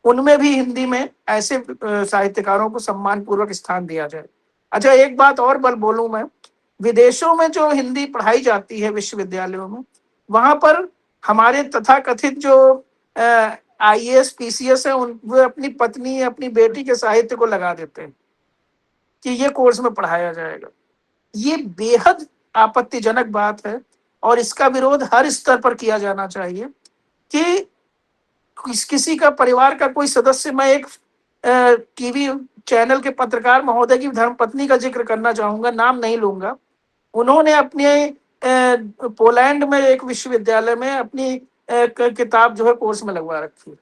उनमें भी हिंदी में ऐसे साहित्यकारों को सम्मान पूर्वक स्थान दिया जाए। अच्छा, एक बात और बोलूं मैं, विदेशों में जो हिंदी पढ़ाई जाती है विश्वविद्यालयों में, वहां पर हमारे तथाकथित जो IAS PCS है वो अपनी पत्नी अपनी बेटी के साहित्य को लगा देते हैं कि ये कोर्स में पढ़ाया जाएगा। ये बेहद आपत्तिजनक बात है और इसका विरोध हर स्तर पर किया जाना चाहिए कि किसी का परिवार का कोई सदस्य, मैं एक टीवी चैनल के पत्रकार महोदय की धर्मपत्नी का जिक्र करना चाहूंगा, नाम नहीं लूंगा। उन्होंने अपने पोलैंड में एक विश्वविद्यालय में अपनी किताब जो है कोर्स में लगवा रखी है,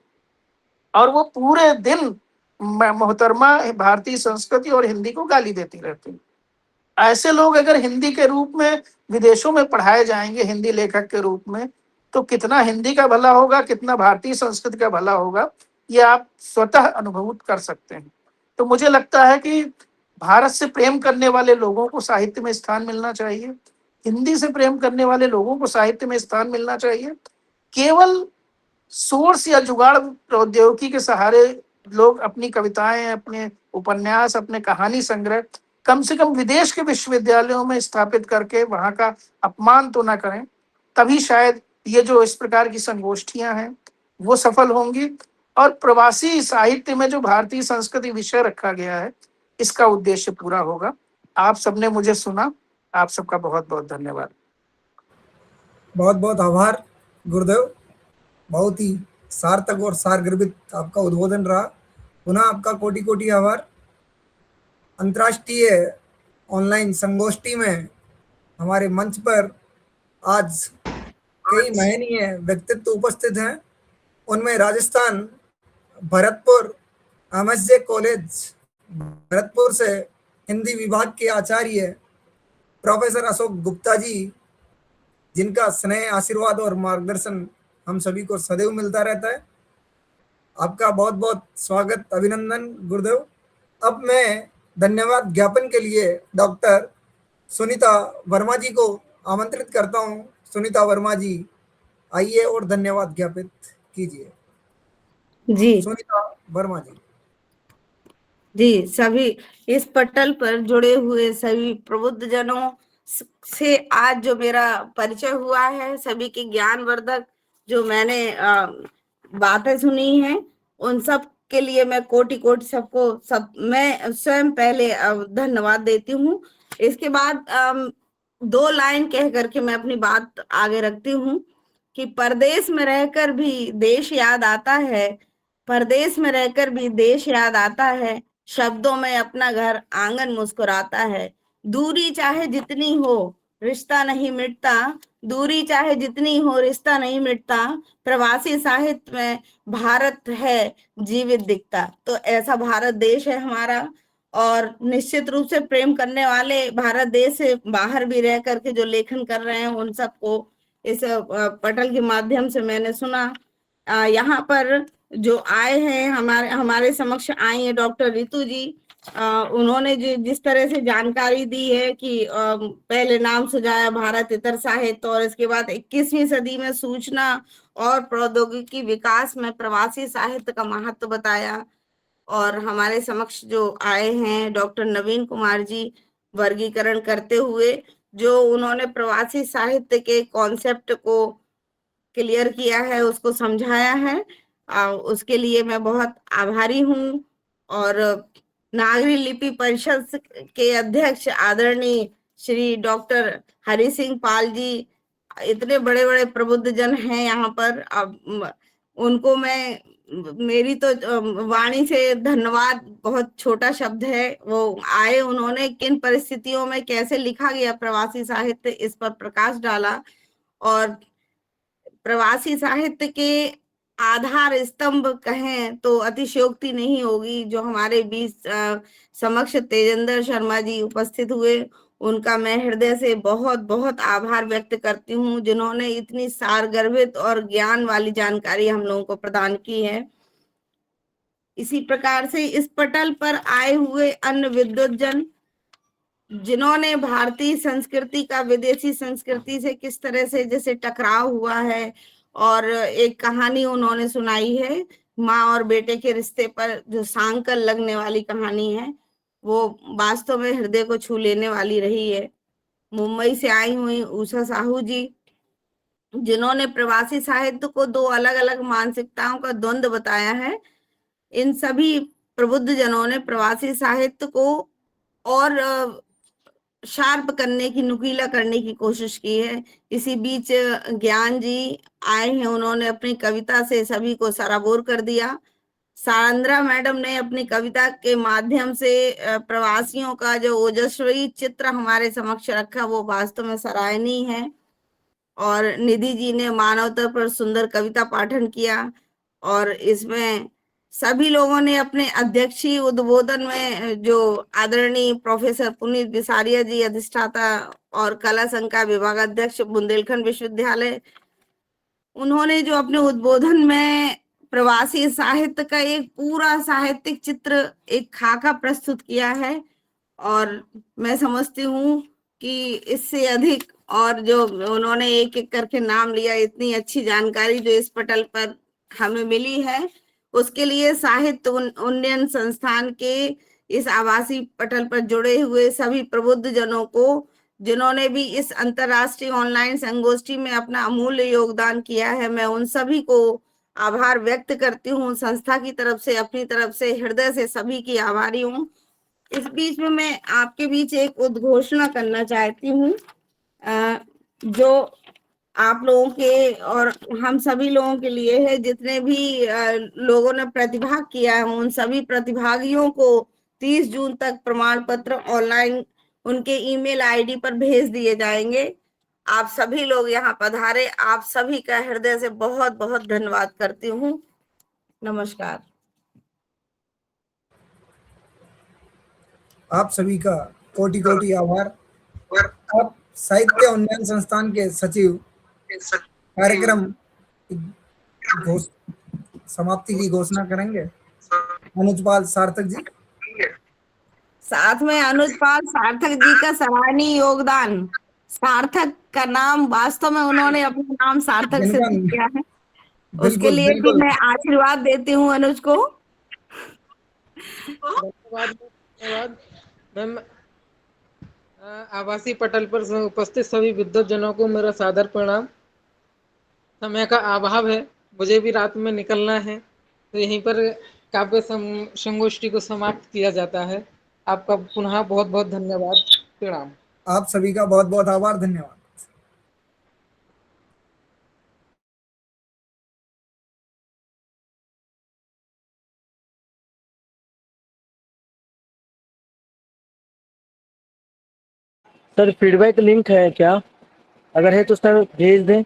और वो पूरे दिन मोहतरमा भारतीय संस्कृति और हिंदी को गाली देती रहती है। ऐसे लोग अगर हिंदी के रूप में विदेशों में पढ़ाए जाएंगे हिंदी लेखक के रूप में, तो कितना हिंदी का भला होगा, कितना भारतीय संस्कृति का भला होगा, ये आप स्वतः अनुभूत कर सकते हैं। तो मुझे लगता है कि भारत से प्रेम करने वाले लोगों को साहित्य में स्थान मिलना चाहिए, हिंदी से प्रेम करने वाले लोगों को साहित्य में स्थान मिलना चाहिए। केवल सोर्स या जुगाड़ प्रौद्योगिकी के सहारे लोग अपनी कविताएं, अपने उपन्यास, अपने कहानी संग्रह कम से कम विदेश के विश्वविद्यालयों में स्थापित करके वहां का अपमान तो ना करें, तभी शायद ये जो इस प्रकार की संगोष्ठियां हैं वो सफल होंगी और प्रवासी साहित्य में जो भारतीय संस्कृति विषय रखा गया है इसका उद्देश्य पूरा होगा। आप सबने मुझे सुना, आप सबका बहुत बहुत धन्यवाद। बहुत बहुत आभार गुरुदेव, बहुत ही सार्थक और सारगर्भित आपका उद्बोधन रहा। पुनः आपका कोटि कोटि आभार। अंतर्राष्ट्रीय ऑनलाइन संगोष्ठी में हमारे मंच पर आज कई महनीय व्यक्तित्व उपस्थित हैं। उनमें राजस्थान भरतपुर MSJ कॉलेज भरतपुर से हिंदी विभाग के आचार्य प्रोफेसर अशोक गुप्ता जी, जिनका स्नेह, आशीर्वाद और मार्गदर्शन हम सभी को सदैव मिलता रहता है। आपका बहुत बहुत स्वागत, अभिनंदन गुरुदेव। अब मैं धन्यवाद ज्ञापन के लिए डॉक्टर सुनीता वर्मा जी को आमंत्रित करता हूं। सुनीता वर्मा जी आइए और धन्यवाद ज्ञापित कीजिए। जी सुनीता वर्मा जी। जी, सभी इस पटल पर जुड़े हुए सभी प्रबुद्ध जनों से आज जो मेरा परिचय हुआ है, सभी की ज्ञानवर्धक जो मैंने बातें सुनी हैं, उन सब के लिए मैं कोटि कोटि सब मैं स्वयं पहले धन्यवाद देती हूँ। इसके बाद 2 लाइन कह करके मैं अपनी बात आगे रखती हूँ कि परदेश में रहकर भी देश याद आता है, परदेश में रहकर भी देश याद आता है, शब्दों में अपना घर आंगन मुस्कुराता है। दूरी चाहे जितनी हो रिश्ता नहीं मिटता, दूरी चाहे जितनी हो रिश्ता नहीं मिटता, प्रवासी साहित्य में भारत है जीवित दिखता। तो ऐसा भारत देश है हमारा, और निश्चित रूप से प्रेम करने वाले भारत देश से बाहर भी रह करके जो लेखन कर रहे हैं उन सबको इस पटल के माध्यम से मैंने सुना। यहाँ पर जो आए हैं हमारे समक्ष आई है डॉक्टर रितु जी। उन्होंने जिस तरह से जानकारी दी है कि पहले नाम सुझाया भारत इतर साहित्य, और इसके बाद 21वीं सदी में सूचना और प्रौद्योगिकी विकास में प्रवासी साहित्य का महत्व बताया। और हमारे समक्ष जो आए हैं डॉक्टर नवीन कुमार जी, वर्गीकरण करते हुए जो उन्होंने प्रवासी साहित्य के कॉन्सेप्ट को क्लियर किया है, उसको समझाया है, उसके लिए मैं बहुत आभारी हूँ। और नागरिक लिपि परिषद के अध्यक्ष आदरणीय श्री डॉक्टर हरि सिंह पाल जी, इतने बड़े बड़े प्रबुद्ध जन हैं यहाँ पर, अब उनको मैं, मेरी तो वाणी से धन्यवाद बहुत छोटा शब्द है। वो आए, उन्होंने किन परिस्थितियों में कैसे लिखा गया प्रवासी साहित्य, इस पर प्रकाश डाला। और प्रवासी साहित्य के आधार स्तंभ कहें तो अतिशयोक्ति नहीं होगी। जो हमारे बीच समक्ष तेजेंद्र शर्मा जी उपस्थित हुए, उनका मैं हृदय से बहुत बहुत आभार व्यक्त करती हूँ, जिन्होंने इतनी सारगर्भित और ज्ञान वाली जानकारी हम लोगों को प्रदान की है। इसी प्रकार से इस पटल पर आए हुए अन्य विद्वज्जन, जिन्होंने भारतीय संस्कृति का विदेशी संस्कृति से किस तरह से जैसे टकराव हुआ है, और एक कहानी उन्होंने सुनाई है माँ और बेटे के रिश्ते पर, जो सांकल लगने वाली कहानी है, वो वास्तव में हृदय को छू लेने वाली रही है। मुंबई से आई हुई उषा साहू जी, जिन्होंने प्रवासी साहित्य को 2 अलग अलग मानसिकताओं का द्वंद्व बताया है। इन सभी प्रबुद्ध जनों ने प्रवासी साहित्य को और शार्प करने की, नुकीला करने की कोशिश की है। इसी बीच ज्ञान जी आए हैं, उन्होंने अपनी कविता से सभी को सराबोर कर दिया। सारंद्रा मैडम ने अपनी कविता के माध्यम से प्रवासियों का जो ओजस्वी चित्र हमारे समक्ष रखा, वो वास्तव में सराहनीय है। और निधि जी ने मानवता पर सुंदर कविता पाठन किया, और इसमें सभी लोगों ने अपने अध्यक्षीय उद्बोधन में, जो आदरणीय प्रोफेसर पुनीत बिसारिया जी अधिष्ठाता और कला संघ का विभागाध्यक्ष बुंदेलखंड विश्वविद्यालय, उन्होंने जो अपने उद्बोधन में प्रवासी साहित्य का एक पूरा साहित्यिक चित्र, एक खाका प्रस्तुत किया है। और मैं समझती हूँ कि इससे अधिक, और जो उन्होंने एक एक करके नाम लिया, इतनी अच्छी जानकारी जो इस पटल पर हमें मिली है, उसके लिए साहित्य उन्नयन संस्थान के इस आभासी पटल पर जुड़े हुए सभी प्रबुद्ध जनों को, जिन्होंने भी इस अंतरराष्ट्रीय ऑनलाइन संगोष्ठी में अपना अमूल्य योगदान किया है, मैं उन सभी को आभार व्यक्त करती हूँ। संस्था की तरफ से, अपनी तरफ से, हृदय से सभी की आभारी हूँ। इस बीच में मैं आपके बीच एक उद्घोषणा करना चाहती हूँ, जो आप लोगों के और हम सभी लोगों के लिए है। जितने भी लोगों ने प्रतिभाग किया है, उन सभी प्रतिभागियों को 30 जून तक प्रमाण पत्र ऑनलाइन उनके ईमेल आईडी पर भेज दिए जाएंगे। आप सभी लोग यहाँ पधारे, आप सभी का हृदय से बहुत बहुत धन्यवाद करती हूँ। नमस्कार। आप सभी का कोटि कोटि आभार। आप साहित्य उन्नयन संस्थान के सचिव कार्यक्रम समाप्ति की घोषणा करेंगे अनुजपाल सार्थक जी। साथ में अनुजपाल सार्थक जी का सराहनीय योगदान। सार्थक का नाम, वास्तव में उन्होंने अपना नाम सार्थक से किया है, उसके लिए भी मैं आशीर्वाद देती हूँ अनुज को। धन्यवाद मैम। आभासी पटल पर उपस्थित सभी विद्वज्जनों को मेरा सादर प्रणाम। समय का अभाव है, मुझे भी रात में निकलना है, तो यहीं पर काव्य संगोष्ठी को समाप्त किया जाता है। आपका पुनः बहुत बहुत धन्यवाद। प्रणाम। आप सभी का बहुत बहुत आभार, धन्यवाद। सर फीडबैक लिंक है क्या? अगर है तो सर भेज दें।